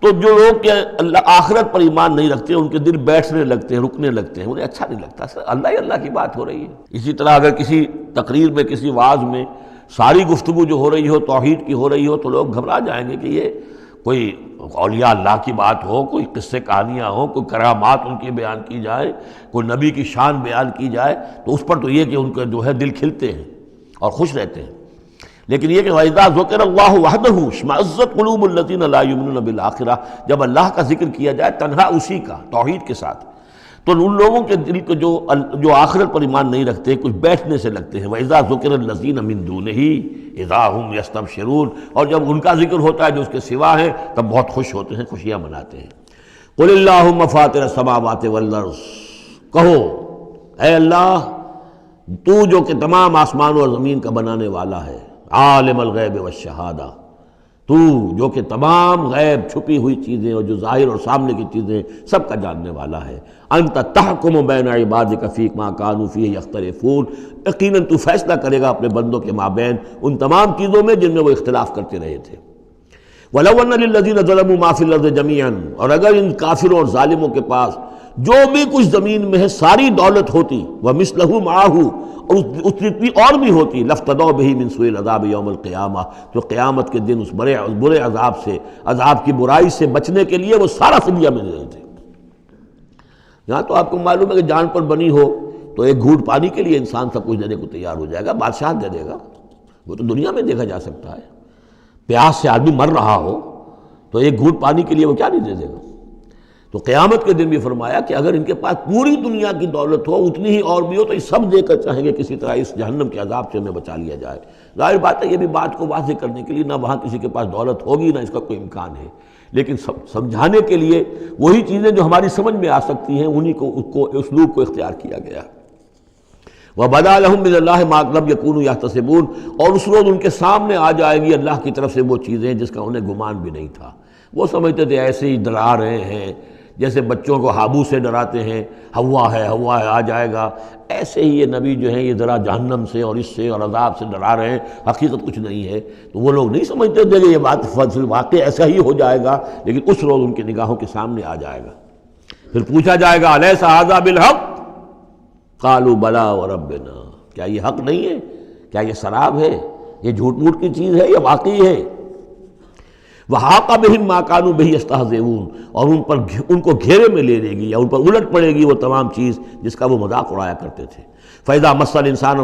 تو جو لوگ کہ اللہ آخرت پر ایمان نہیں رکھتے ان کے دل بیٹھنے لگتے ہیں، رکنے لگتے ہیں، انہیں اچھا نہیں لگتا، اللہ ہی اللہ کی بات ہو رہی ہے۔ اسی طرح اگر کسی تقریر میں، کسی وعظ میں ساری گفتگو جو ہو رہی ہو توحید کی ہو رہی ہو تو لوگ گھبرا جائیں گے کہ یہ کوئی اولیاء اللہ کی بات ہو، کوئی قصے کہانیاں ہوں، کوئی کرامات ان کی بیان کی جائے، کوئی نبی کی شان بیان کی جائے، تو اس پر تو یہ کہ ان کے جو ہے دل کھلتے ہیں اور خوش رہتے ہیں۔ لیکن یہ کہ وَإِذَا ذُكِرَ اللَّهُ وَحْدَهُ اشْمَأَزَّتْ قُلُوبُ الَّذِينَ لَا يُؤْمِنُونَ بِالْآخِرَةِ، جب اللہ کا ذکر کیا جائے تنہا اسی کا توحید کے ساتھ، تو ان لوگوں کے دل کو جو آخرت پر ایمان نہیں رکھتے کچھ بیٹھنے سے لگتے ہیں۔ وَإِذَا ذُكِرَ الَّذِينَ مِن دُونِهِ إِذَا هُمْ يَسْتَبْشِرُونَ، اور جب ان کا ذکر ہوتا ہے جو اس کے سوا ہے تب بہت خوش ہوتے ہیں، خوشیاں مناتے ہیں۔ قُلِ اللَّهُمَّ فَاطِرَ السَّمَاوَاتِ وَالْأَرْضِ، کہو اے اللہ تو جو کہ تمام آسمان اور زمین کا بنانے والا ہے، عالم الغیب والشہادہ، تو جو کہ تمام غیب چھپی ہوئی چیزیں اور جو ظاہر اور سامنے کی چیزیں سب کا جاننے والا ہے۔ انت تحکم بین عبادک فیما کانوا فیہ یختلفون، یقیناً تو فیصلہ کرے گا اپنے بندوں کے مابین ان تمام چیزوں میں جن میں وہ اختلاف کرتے رہے تھے۔ وَلَوْ أَنَّ لِلَّذِينَ ظَلَمُوا مَا فِي الْأَرْضِ جَمِيعًا، اور اگر ان کافروں اور ظالموں کے پاس جو بھی کچھ زمین میں ہے ساری دولت ہوتی، وَمِثْلَهُ مَعَهُ، اور اتنی اور بھی ہوتی، لَافْتَدَوْا بِهِ مِنْ سُوءِ الْعَذَابِ يَوْمَ الْقِيَامَةِ، تو قیامت کے دن اس برے عذاب سے، عذاب کی برائی سے بچنے کے لیے وہ سارا فدیہ میں دے رہے تھے۔ یہاں تو آپ کو معلوم ہے کہ جان پر بنی ہو تو ایک گھونٹ پانی کے لیے انسان سب کچھ دینے کو تیار ہو جائے گا، بادشاہ دے دے گا، وہ تو دنیا میں دیکھا جا سکتا ہے۔ پیاس سے آدمی مر رہا ہو تو ایک گھونٹ پانی کے لیے وہ کیا نہیں دے دے گا۔ تو قیامت کے دن بھی فرمایا کہ اگر ان کے پاس پوری دنیا کی دولت ہو، اتنی ہی اور بھی ہو، تو یہ سب دے کر چاہیں گے کسی طرح اس جہنم کے عذاب سے ہمیں بچا لیا جائے۔ ظاہر بات ہے یہ بھی بات کو واضح کرنے کے لیے نہ وہاں کسی کے پاس دولت ہوگی نہ اس کا کوئی امکان ہے، لیکن سمجھانے کے لیے وہی چیزیں جو ہماری سمجھ میں آ سکتی ہیں انہی کو اسلوب کو اختیار کیا گیا۔ وَبَدَا لَهُم مِّنَ اللَّهِ مَا لَمْ يَكُونُوا يَحْتَسِبُونَ، اور اس روز ان کے سامنے آ جائے گی اللہ کی طرف سے وہ چیزیں جس کا انہیں گمان بھی نہیں تھا۔ وہ سمجھتے تھے ایسے ہی ڈرا رہے ہیں، جیسے بچوں کو ہابو سے ڈراتے ہیں، ہوا ہے آ جائے گا، ایسے ہی یہ نبی جو ہیں یہ ذرا جہنم سے اور اس سے اور عذاب سے ڈرا رہے ہیں، حقیقت کچھ نہیں ہے۔ تو وہ لوگ نہیں سمجھتے تھے کہ یہ بات واقع ایسا ہی ہو جائے گا، لیکن اس روز ان کی نگاہوں کے سامنے آ جائے گا۔ پھر پوچھا جائے گا الیس ھذا بالحق، قالوا بلی وربنا، کیا یہ حق نہیں ہے؟ کیا یہ سراب ہے؟ یہ جھوٹ موٹ کی چیز ہے یا واقعی ہے؟ وَحَاقَ بِهِم مَا كَانُوا بِهِ يَسْتَهْزِئُونَ، اور ان کو گھیرے میں لے لے گی یا ان پر الٹ پڑے گی وہ تمام چیز جس کا وہ مذاق اڑایا کرتے تھے۔ فَإِذَا مَسَّ الْإِنسَانَ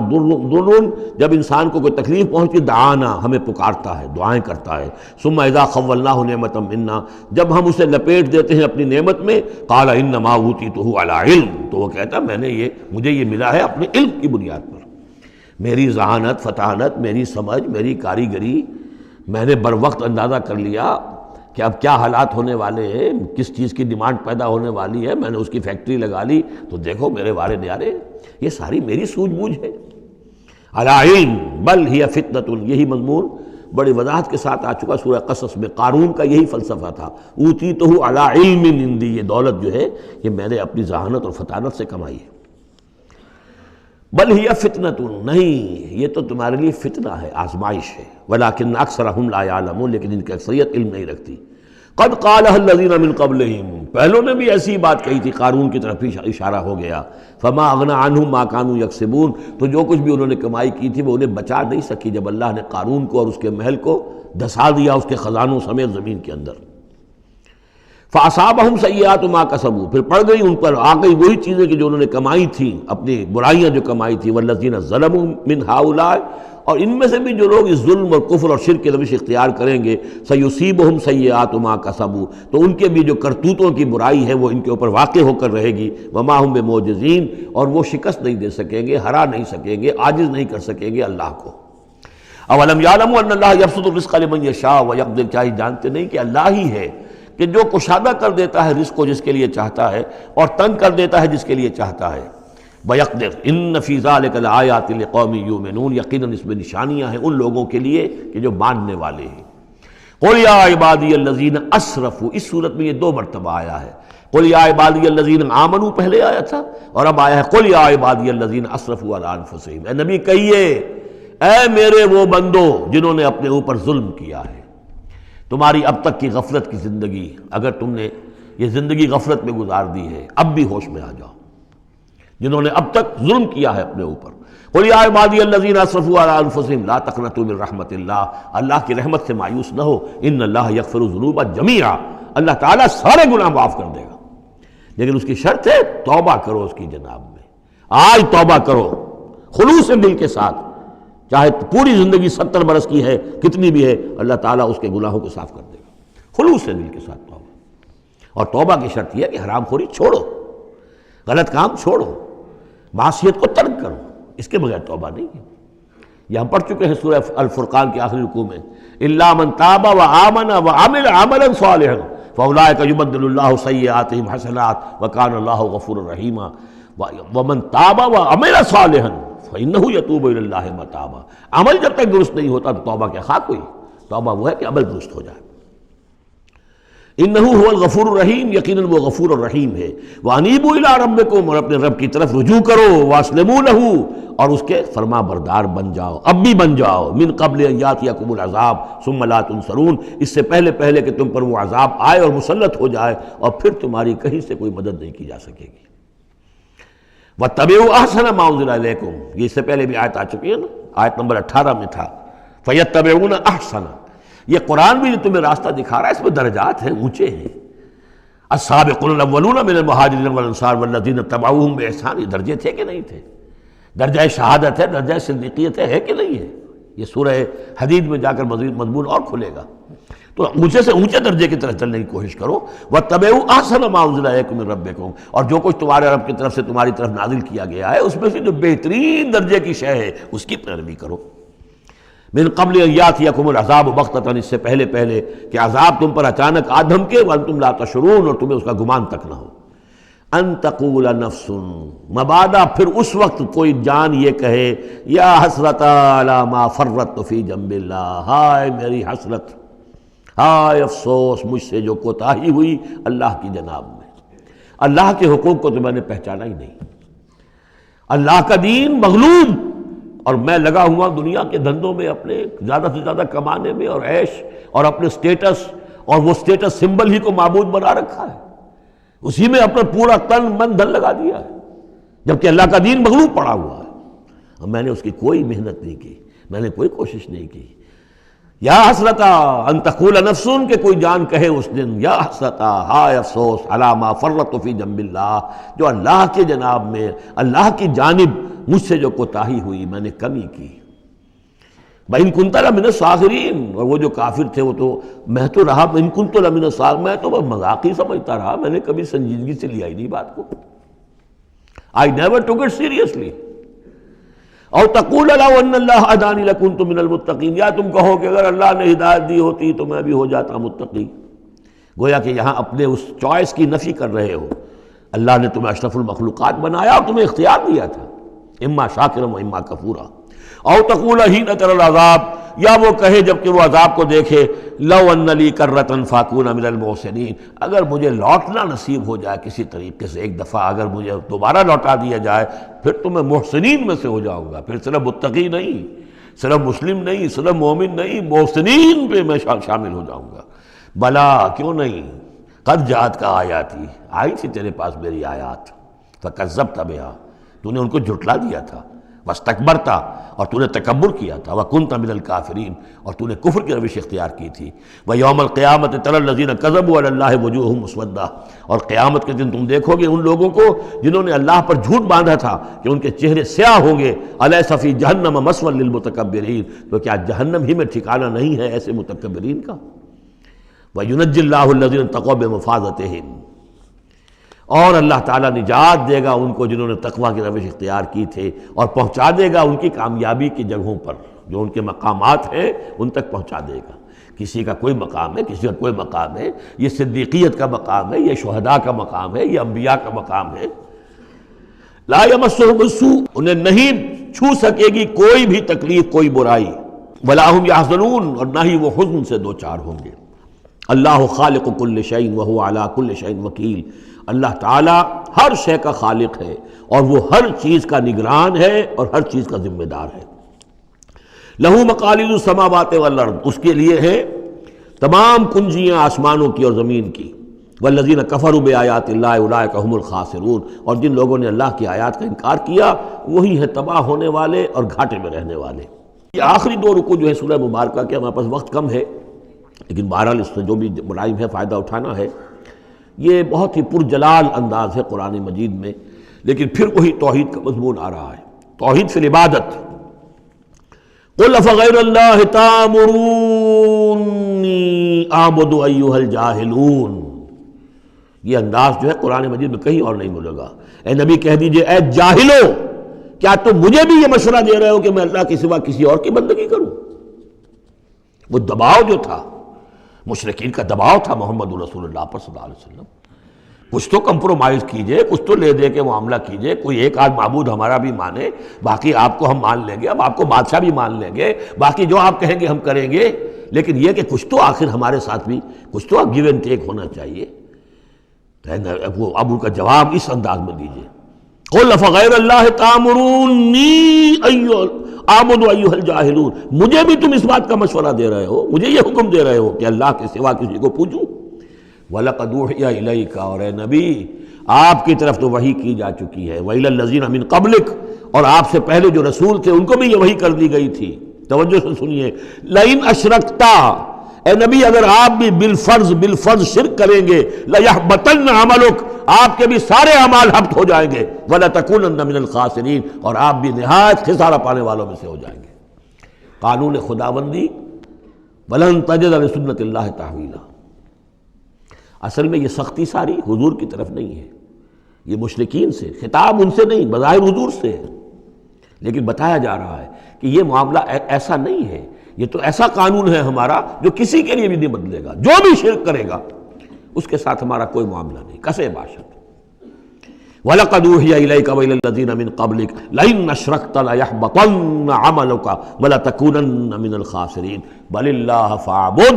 ضُرٌّ، جب انسان کو کوئی تکلیف پہنچی، دعانا، ہمیں پکارتا ہے، دعائیں کرتا ہے۔ ثُمَّ إِذَا خَوَّلْنَاهُ نِعْمَةً مِنَّا، جب ہم اسے لپیٹ دیتے ہیں اپنی نعمت میں، قَالَ إِنَّمَا أُوتِيتُهُ عَلَىٰ عِلْمٍ، تو وہ کہتا ہے مجھے یہ ملا ہے اپنے علم کی بنیاد پر، میری ذہانت، فطانت، میری سمجھ، میری کاریگری، میں نے بر وقت اندازہ کر لیا کہ اب کیا حالات ہونے والے ہیں، کس چیز کی ڈیمانڈ پیدا ہونے والی ہے، میں نے اس کی فیکٹری لگا لی، تو دیکھو میرے وارے نیارے، یہ ساری میری سوجھ بوجھ ہے۔ علی علم بل ہی فتنۃ، یہی مضمون بڑی وضاحت کے ساتھ آ چکا سورہ قصص میں۔ قارون کا یہی فلسفہ تھا، اوتیتہ علی علم عندی، یہ دولت جو ہے یہ میں نے اپنی ذہانت اور فطانت سے کمائی ہے۔ بل ہی فتنۃ، نہیں یہ تو تمہارے لیے فتنہ ہے، آزمائش ہے۔ ولکن اکثرہم لا یعلمون، لیکن ان کی اکثریت علم نہیں رکھتی۔ قد قالها الذین من قبلہم، پہلوں نے بھی ایسی بات کہی تھی، قارون کی طرف اشارہ ہو گیا۔ فما اغنی عنہم ما کانوا یکسبون، تو جو کچھ بھی انہوں نے کمائی کی تھی وہ انہیں بچا نہیں سکی جب اللہ نے قارون کو اور اس کے محل کو دھسا دیا اس کے خزانوں سمیت زمین کے اندر۔ فَأَصَابَهُمْ سَيِّئَاتُ مَا كَسَبُوا، پھر پڑ گئی ان پر، آ گئی وہی چیزیں کہ جو انہوں نے کمائی تھیں، اپنی برائیاں جو کمائی تھیں۔ وَالَّذِينَ ظَلَمُوا مِنْ هَؤُلَاءِ، اور ان میں سے بھی جو لوگ اس ظلم اور کفر اور شرک کی روش اختیار کریں گے، سَيُصِيبُهُمْ سَيِّئَاتُ مَا كَسَبُوا، تو ان کے بھی جو کرتوتوں کی برائی ہے وہ ان کے اوپر واقع ہو کر رہے گی۔ وَمَا هُمْ بِمُعْجِزِينَ، اور وہ شکست نہیں دے سکیں گے، ہرا نہیں سکیں گے، عاجز نہیں کر سکیں گے اللہ کو۔ اَوَلَمْ يَعْلَمُوا أَنَّ اللَّهَ يَبْسُطُ الرِّزْقَ لِمَن يَشَاءُ وَيَقْدِرُ، کیا یہ جانتے نہیں کہ اللہ ہی ہے کہ جو کشادہ کر دیتا ہے رزق کو جس کے لیے چاہتا ہے اور تنگ کر دیتا ہے جس کے لیے چاہتا ہے۔ وَيَقْدِرُ إِنَّ فِي ذَلِكَ لَآيَاتٍ لِقَوْمٍ يُؤْمِنُونَ، یقیناً اس میں نشانیاں ہیں ان لوگوں کے لیے کہ جو ماننے والے ہیں۔ قُلْ يَا عِبَادِيَ الَّذِينَ أَسْرَفُوا، اس صورت میں یہ دو مرتبہ آیا ہے۔ قُلْ يَا عِبَادِيَ الَّذِينَ آمَنُوا پہلے آیا تھا، اور اب آیا ہے قُلْ يَا عِبَادِيَ الَّذِينَ أَسْرَفُوا عَلَىٰ أَنفُسِهِمْ، اے نبی کہیے اے میرے وہ بندو جنہوں نے اپنے اوپر ظلم کیا ہے۔ تمہاری اب تک کی غفلت کی زندگی، اگر تم نے یہ زندگی غفلت میں گزار دی ہے، اب بھی ہوش میں آ جاؤ، جنہوں نے اب تک ظلم کیا ہے اپنے اوپر۔ قُلْ يَا عِبَادِيَ الَّذِينَ أَسْرَفُوا عَلَىٰ أَنفُسِهِمْ لَا تَقْنَطُوا مِن رَحْمَةِ اللَّهِ، اللہ کی رحمت سے مایوس نہ ہو، إِنَّ اللَّهَ يَغْفِرُ الذُّنُوبَ جَمِيعًا، اللہ تعالیٰ سارے گناہ معاف کر دے گا، لیکن اس کی شرط ہے توبہ کرو اس کی جناب میں، آج توبہ کرو خلوص دل کے ساتھ، چاہے پوری زندگی 70 برس کی ہے کتنی بھی ہے، اللہ تعالیٰ اس کے گناہوں کو صاف کر دے گا، خلوص دل کے ساتھ توبہ۔ اور توبہ کی شرط یہ ہے کہ حرام خوری چھوڑو، غلط کام چھوڑو، معصیت کو ترک کرو، اس کے بغیر توبہ نہیں ہے۔ یہ ہم پڑھ چکے ہیں سورہ الفرقان کے آخری رکوع میں، إِلَّا مَن تَابَ وَآمَنَ وَعَمِلَ عَمَلًا صَالِحًا فَأُولَٰئِكَ يُبَدِّلُ اللَّهُ سَيِّئَاتِهِمْ حَسَنَاتٍ وَكَانَ اللَّهُ غَفُورًا رَحِيمًا۔ وَمَن تَابَ وَعَمِلَ صَالِحًا فَإِنَّهُ يَتُوبُ إِلَى اللَّهِ مَتَابًا، عمل جب تک درست نہیں ہوتا تو توبہ کیا خاک ہوئی، توبہ وہ ہے کہ عمل درست ہو جائے۔ انہ هو الغفور الرحیم، یقیناً وہ غفور الرحیم ہے۔ وانیبوا الی ربکم، اور اپنے رب کی طرف رجوع کرو، واسلموا لہ، اور اس کے فرما بردار بن جاؤ، اب بھی بن جاؤ، من قبل ان یاتیکم العذاب ثم لا تنصرون، اس سے پہلے پہلے کہ تم پر وہ عذاب آئے اور مسلط ہو جائے اور پھر تمہاری کہیں سے کوئی مدد نہیں کی جا سکے گی۔ واتبعوا احسن ما انزل الیکم، یہ اس سے پہلے بھی آیت آ چکی ہے نا، آیت نمبر 18 میں تھا فیتبعون احسن، یہ قرآن بھی جو تمہیں راستہ دکھا رہا ہے اس میں درجات ہیں، اونچے ہیں۔ السابقون الاولون من المہاجرین والانصار والذین اتبعوہم باحسان، یہ درجے تھے کہ نہیں تھے؟ درجہ شہادت ہے، درجہ صدیقیت ہے کہ نہیں ہے؟ یہ سورہ حدید میں جا کر مزید مضمون اور کھلے گا۔ تو اونچے سے اونچے درجے کی طرف چلنے کی کوشش کرو۔ واتبعوا احسن ما انزل الیکم من ربکم، اور جو کچھ تمہارے رب کی طرف سے تمہاری طرف نازل کیا گیا ہے اس میں سے جو بہترین درجے کی شے ہے اس کی پیروی کرو۔ من قبل ان یاتیکم العذاب بغتۃ، اس سے پہلے پہلے کہ عذاب تم پر اچانک آ دھمکے، وانتم لا تشعرون، اور تمہیں اس کا گمان تک نہ ہو۔ ان تقول نفس، مبادا پھر اس وقت کوئی جان یہ کہے، یا حسرۃ علی ما فرطت فی جنب اللہ، ہائے میری حسرت، ہائے افسوس مجھ سے جو کوتاہی ہوئی اللہ کی جناب میں، اللہ کے حقوق کو تو میں نے پہچانا ہی نہیں، اللہ کا دین مغلوب، اور میں لگا ہوا دنیا کے دھندوں میں اپنے زیادہ سے زیادہ کمانے میں اور عیش اور اپنے سٹیٹس، اور وہ سٹیٹس سمبل ہی کو معبود بنا رکھا ہے، اسی میں اپنا پورا تن من دھن لگا دیا ہے، جبکہ اللہ کا دین مغلوب پڑا ہوا ہے، اور میں نے اس کی کوئی محنت نہیں کی، میں نے کوئی کوشش نہیں کی۔ یا حسرتا ان تقول نفس، کہ کوئی جان کہے اس دن، یا حسرتا، ہائے افسوس، علی ما فرطت فی جنب اللہ، جو اللہ کے جناب میں، اللہ کی جانب مجھ سے جو کوتاہی ہوئی، میں نے کمی کی۔ وَإِن كُنتَ لَمِنَ الصَّاغِرِينَ، اور وہ جو کافر تھے وہ تو، میں تو رہا وَإِن كُنتُ لَمِنَ الصَّاغِرِينَ، میں تو بس مذاق ہی سمجھتا رہا، میں نے کبھی سنجیدگی سے لیا ہی نہیں بات کو، I never took it seriously۔ اور تقول لو ان اللہ ہدانی لکنت من المتقین، یا تم کہو کہ اگر اللہ نے ہدایت دی ہوتی تو میں بھی ہو جاتا متقی۔ گویا کہ یہاں اپنے اس چوائس کی نفی کر رہے ہو، اللہ نے تمہیں اشرف المخلوقات بنایا اور تمہیں اختیار دیا تھا، اما شاکرا و اما کفورا۔ او تقول حین تری العذاب، یا وہ کہے جب کہ وہ عذاب کو دیکھے، لو ان لی کرۃ فاکون من المحسنین، اگر مجھے لوٹنا نصیب ہو جائے کسی طریقے سے، ایک دفعہ اگر مجھے دوبارہ لوٹا دیا جائے، پھر تو میں محسنین میں سے ہو جاؤں گا، پھر صرف متقی نہیں، صرف مسلم نہیں، صرف مومن نہیں، محسنین پہ میں شامل ہو جاؤں گا۔ بلا، کیوں نہیں، قد جاءت کا آیاتی، آئی تھی تیرے پاس میری آیات، فکذبت بہا، تو نے ان کو جھٹلا دیا تھا، واستکبرت، اور تو نے تکبر کیا تھا، وکنت من الکافرین، اور تو نے کفر کی روش اختیار کی تھی۔ ویوم القیامت تری الذین کذبوا علی اللہ وجوہہم مسودۃ، اور قیامت کے دن تم دیکھو گے ان لوگوں کو جنہوں نے اللہ پر جھوٹ باندھا تھا کہ ان کے چہرے سیاہ ہوں گے، الیس فی جہنم مثوی للمتکبرین، تو کیا جہنم ہی میں ٹھکانہ نہیں ہے ایسے متکبرین کا۔ وینجی اللہ الذین اتقوا بمفازتہم، اور اللہ تعالیٰ نجات دے گا ان کو جنہوں نے تقویٰ کی روش اختیار کی تھے، اور پہنچا دے گا ان کی کامیابی کی جگہوں پر، جو ان کے مقامات ہیں ان تک پہنچا دے گا۔ کسی کا کوئی مقام ہے، کسی کا کوئی مقام ہے، یہ صدیقیت کا مقام ہے، یہ شہداء کا مقام ہے، یہ انبیاء کا مقام ہے۔ لا یمسہم السوء، انہیں نہیں چھو سکے گی کوئی بھی تکلیف، کوئی برائی، ولا ہم یحزنون، اور نہ ہی وہ حزن سے دوچار ہوں گے۔ اللہ خالق کل شیء وہو علی کل شیء وکیل، اللہ تعالیٰ ہر شے کا خالق ہے اور وہ ہر چیز کا نگران ہے اور ہر چیز کا ذمہ دار ہے۔ لہو مقالید السماوات والارض، اس کے لیے ہے تمام کنجیاں آسمانوں کی اور زمین کی۔ والذین کفروا بآیات اللہ اولئک هم الخاسرون، اور جن لوگوں نے اللہ کی آیات کا انکار کیا وہی ہے تباہ ہونے والے اور گھاٹے میں رہنے والے۔ یہ آخری دو رکوع جو ہے سورہ مبارکہ کے، ہمارے پاس وقت کم ہے لیکن بہرحال اس سے جو بھی ملائم ہے فائدہ اٹھانا ہے۔ یہ بہت ہی پرجلال انداز ہے قرآن مجید میں، لیکن پھر وہی توحید کا مضمون آ رہا ہے، توحید فی العبادت۔ قل افغیر اللہ تأمرونی اعبد ایھا الجاہلون، یہ انداز جو ہے قرآن مجید میں کہیں اور نہیں ملے گا۔ اے نبی کہہ دیجئے، اے جاہلو، کیا تم مجھے بھی یہ مشورہ دے رہے ہو کہ میں اللہ کے سوا کسی اور کی بندگی کروں؟ وہ دباؤ جو تھا، مشرکین کا دباؤ تھا محمد رسول اللہ پر صلی اللہ علیہ وسلم، کچھ تو کمپرومائز کیجئے، کچھ تو لے دے کے معاملہ کیجئے، کوئی ایک آدھ معبود ہمارا بھی مانے، باقی آپ کو ہم مان لیں گے، اب آپ کو بادشاہ بھی مان لیں گے، باقی جو آپ کہیں گے ہم کریں گے۔ لیکن یہ کہ کچھ تو آخر ہمارے ساتھ بھی کچھ تو گیو اینڈ ٹیک ہونا چاہیے. اب ان کا جواب اس انداز میں دیجیے، قل فغیر اللہ تامرونی اعبد ایھا الجاہلون، مجھے بھی تم اس بات کا مشورہ دے رہے ہو، مجھے یہ حکم دے رہے ہو کہ اللہ کے سوا کسی کو پوجوں. وَلَقَدْ أُوحِيَ إِلَيْكَ، اور اے نبی آپ کی طرف تو وحی کی جا چکی ہے، وَإِلَى الَّذِينَ مِن قَبْلِكَ، اور آپ سے پہلے جو رسول تھے ان کو بھی یہ وحی کر دی گئی تھی. توجہ سے سنیے، لَئِنْ أَشْرَكْتَ، اے نبی اگر آپ بھی بالفرض شرک کریں گے، لَيَحْبَطَنَّ عَمَلُكَ، آپ کے بھی سارے اعمال حبط ہو جائیں گے، وَلَتَكُونَنَّ مِنَ الْخَاسِرِينَ، اور آپ بھی نہایت خسارہ پانے والوں میں سے ہو جائیں گے. قانون خداوندی، وَلَن تَجِدَ لِسُنَّتِ اللَّهِ تَحْوِيلًا. اصل میں یہ سختی ساری حضور کی طرف نہیں ہے، یہ مشرکین سے، خطاب ان سے نہیں، بظاہر حضور سے ہے، لیکن بتایا جا رہا ہے کہ یہ معاملہ ایسا نہیں ہے، یہ تو ایسا قانون ہے ہمارا جو کسی کے لیے بھی نہیں بدلے گا. جو بھی شرک کرے گا اس کے ساتھ ہمارا کوئی معاملہ نہیں، کسے باشد. وَلَقَدْ أُوحِيَ إِلَيْكَ وَإِلَى الَّذِينَ مِن قَبْلِكَ لَئِنْ أَشْرَكْتَ لَيَحْبَطَنَّ عَمَلُكَ وَلَتَكُونَنَّ مِنَ الْخَاسِرِينَ. بَلِ اللَّهَ فَاعْبُدْ،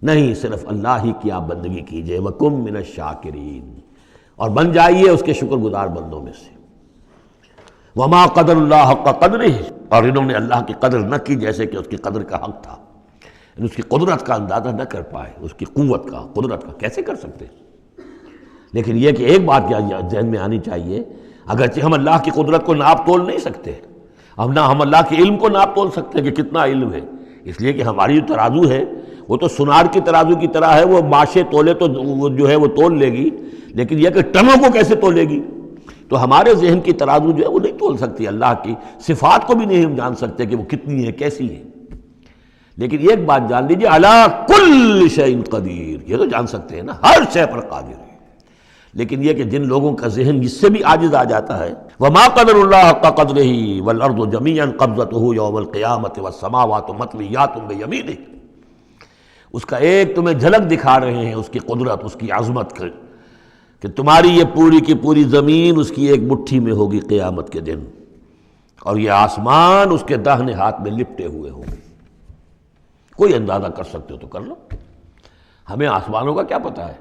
نہیں صرف اللہ ہی کی آپ بندگی کیجئے، وَكُن مِّنَ الشَّاكِرِينَ، اور بن جائیے اس کے شکر گزار بندوں میں سے. وَمَا قَدَرُ اللَّهَ حَقَّ قَدْرِهِ، اور انہوں نے اللہ کی قدر نہ کی جیسے کہ اس کی قدر کا حق تھا، اس کی قدرت کا اندازہ نہ کر پائے، اس کی قوت کا، قدرت کا کیسے کر سکتے. لیکن یہ کہ ایک بات ذہن میں آنی چاہیے، اگرچہ ہم اللہ کی قدرت کو ناپ تول نہیں سکتے، اب نہ ہم اللہ کے علم کو ناپ تول سکتے کہ کتنا علم ہے، اس لیے کہ ہماری جو ترازو ہے وہ تو سونار کی ترازو کی طرح ہے، وہ ماشے تولے تو وہ جو ہے وہ تول لے گی، لیکن یہ کہ ٹنوں کو کیسے تولے گی. تو ہمارے ذہن کی ترازو جو ہے وہ نہیں تول سکتی، اللہ کی صفات کو بھی نہیں ہم جان سکتے کہ وہ کتنی ہے، کیسی ہے. لیکن ایک بات جان لیجیے، علی کل شیء قدیر، یہ تو جان سکتے ہیں نا، ہر شے پر قادر ہے. لیکن یہ کہ جن لوگوں کا ذہن اس سے بھی عاجز آ جاتا ہے، وما قدر اللہ حق قدرہ والارض جمیعا قبضتہ یوم القیامۃ والسماوات مطویات بیمینہ، اس کا ایک تمہیں جھلک دکھا رہے ہیں اس کی قدرت، اس کی عظمت کا، کہ تمہاری یہ پوری کی پوری زمین اس کی ایک مٹھی میں ہوگی قیامت کے دن، اور یہ آسمان اس کے داہنے ہاتھ میں لپٹے ہوئے ہوں گے. کوئی اندازہ کر سکتے ہو تو کر لو. ہمیں آسمانوں کا کیا پتہ ہے،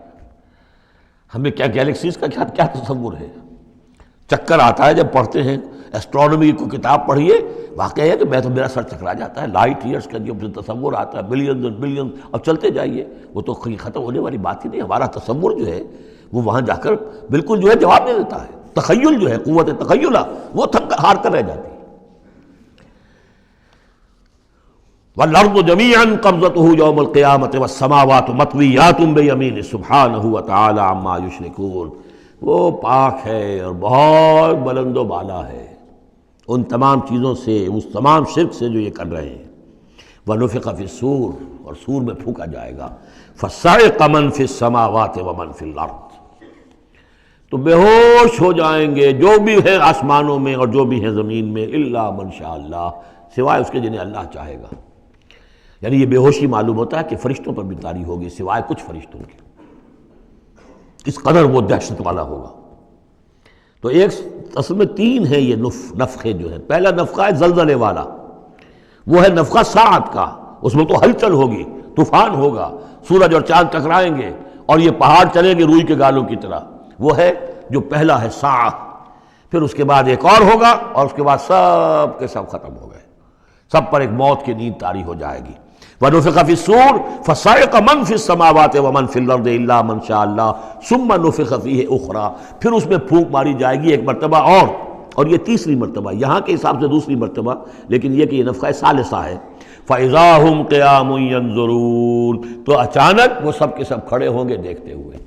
ہمیں کیا گیلیکسیز کا کیا تصور ہے. چکر آتا ہے جب پڑھتے ہیں ایسٹرونومی کو کتاب پڑھیے، واقعہ ہے کہ میں تو میرا سر چکرا جاتا ہے، لائٹ ایئرس کا جو تصور آتا ہے، بلینز اور بلینز، اب چلتے جائیے، وہ تو ختم ہونے والی بات ہی نہیں. ہمارا تصور جو ہے وہ وہاں جا کر بالکل جو ہے جواب دے دیتا ہے. تخیل جو ہے، قوت تخیلہ، وہ تھک ہار کر رہ جاتی ہے. وَالْأَرْضُ جَمِيعًا قَبْضَتُهُ يَوْمَ الْقِيَامَةِ وَالسَّمَاوَاتُ مَطْوِيَّاتٌ بِيَمِينِهِ سُبْحَانَهُ وَتَعَالَى عَمَّا يُشْرِكُونَ. وہ پاک ہے اور بہت بلند و بالا ہے ان تمام چیزوں سے، اس تمام شرک سے جو یہ کر رہے ہیں. وَنُفِخَ فِي الصُّورِ، اور سور میں پھونکا جائے گا. فَصَعِقَ مَن فِي السَّمَاوَاتِ وَمَن فِي الْأَرْضِ، تو بے ہوش ہو جائیں گے جو بھی ہے آسمانوں میں اور جو بھی ہے زمین میں، الا من شاء اللہ، سوائے اس کے جنہیں اللہ چاہے گا. یعنی یہ بے ہوشی معلوم ہوتا ہے کہ فرشتوں پر بھی طاری ہوگی سوائے کچھ فرشتوں کے، اس قدر وہ دہشت والا ہوگا. تو ایک اصل میں تین ہے یہ نفخے جو ہے. پہلا نفخہ ہے زلزلے والا، وہ ہے نفخہ ساعت کا، اس میں تو ہلچل ہوگی، طوفان ہوگا، سورج اور چاند ٹکرائیں گے اور یہ پہاڑ چلیں گے روئی کے گالوں کی طرح. وہ ہے جو پہلا ہے ساعت. پھر اس کے بعد ایک اور ہوگا، اور اس کے بعد سب کے سب ختم ہو گئے، سب پر ایک موت کی نیند طاری ہو جائے گی. وَنُفِخَ فِي الصُّورِ فَصَعِقَ مَن فِي السَّمَاوَاتِ وَمَن فِي الْأَرْضِ إِلَّا مَن شَاءَ اللَّهُ ثُمَّ نُفِخَ فِيهِ أُخْرَى، پھر اس میں پھونک ماری جائے گی ایک مرتبہ اور یہ تیسری مرتبہ، یہاں کے حساب سے دوسری مرتبہ، لیکن یہ کہ یہ نفخہ ثالثہ ہے. فَإِذَا هُمْ قِيَامٌ يَنظُرُونَ، تو اچانک وہ سب کے سب کھڑے ہوں گے دیکھتے ہوئے.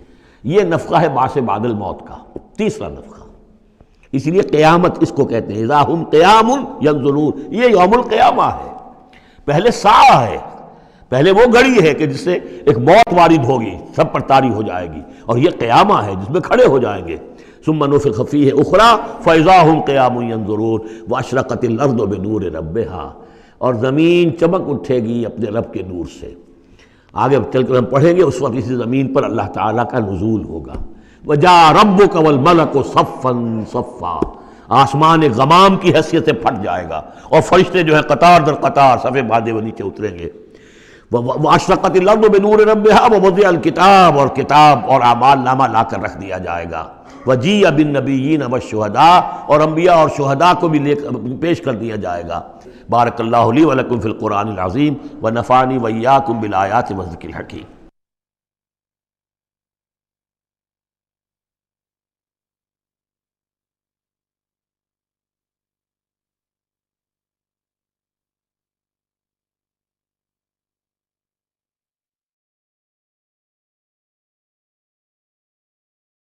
یہ نفخہ ہے بعث بعد الموت کا، تیسرا نفخہ، اس لیے قیامت اس کو کہتے ہیں. اذا ہم قیام ینظرون، یہ یوم القیامہ ہے. پہلے ساعہ ہے، پہلے وہ گھڑی ہے کہ جس سے ایک موت وارد ہوگی، سب پر طاری ہو جائے گی، اور یہ قیامہ ہے جس میں کھڑے ہو جائیں گے. ثم نفخ فیہ اخری فاذا ہم قیام ینظرون واشرقت الارض بنور ربها، اور زمین چمک اٹھے گی اپنے رب کے نور سے. آگے چل کر ہم پڑھیں گے، اس وقت اسی زمین پر اللہ تعالیٰ کا نزول ہوگا. وجاء ربک والملک صفا صفا، آسمان ایک غمام کی حیثیت سے پھٹ جائے گا، اور فرشتے جو ہے قطار در قطار صفے باندھے وہ نیچے اتریں گے۔ وَأَشْرَقَتِ الْأَرْضُ بِنُورِ رَبِّهَا وَوُضِعَ الْكِتَابُ، اور کتاب اور اعمال نامہ لا کر رکھ دیا جائے گا۔ وَجِيءَ بِالنَّبِيِّينَ وَالشُّهَدَاءِ، اور انبیاء اور شہداء کو بھی پیش کر دیا جائے گا۔ بارک اللہ لی ولکم فی القرآن العظیم ونفعنی وإیاکم بالآیات والذکر الحکیم۔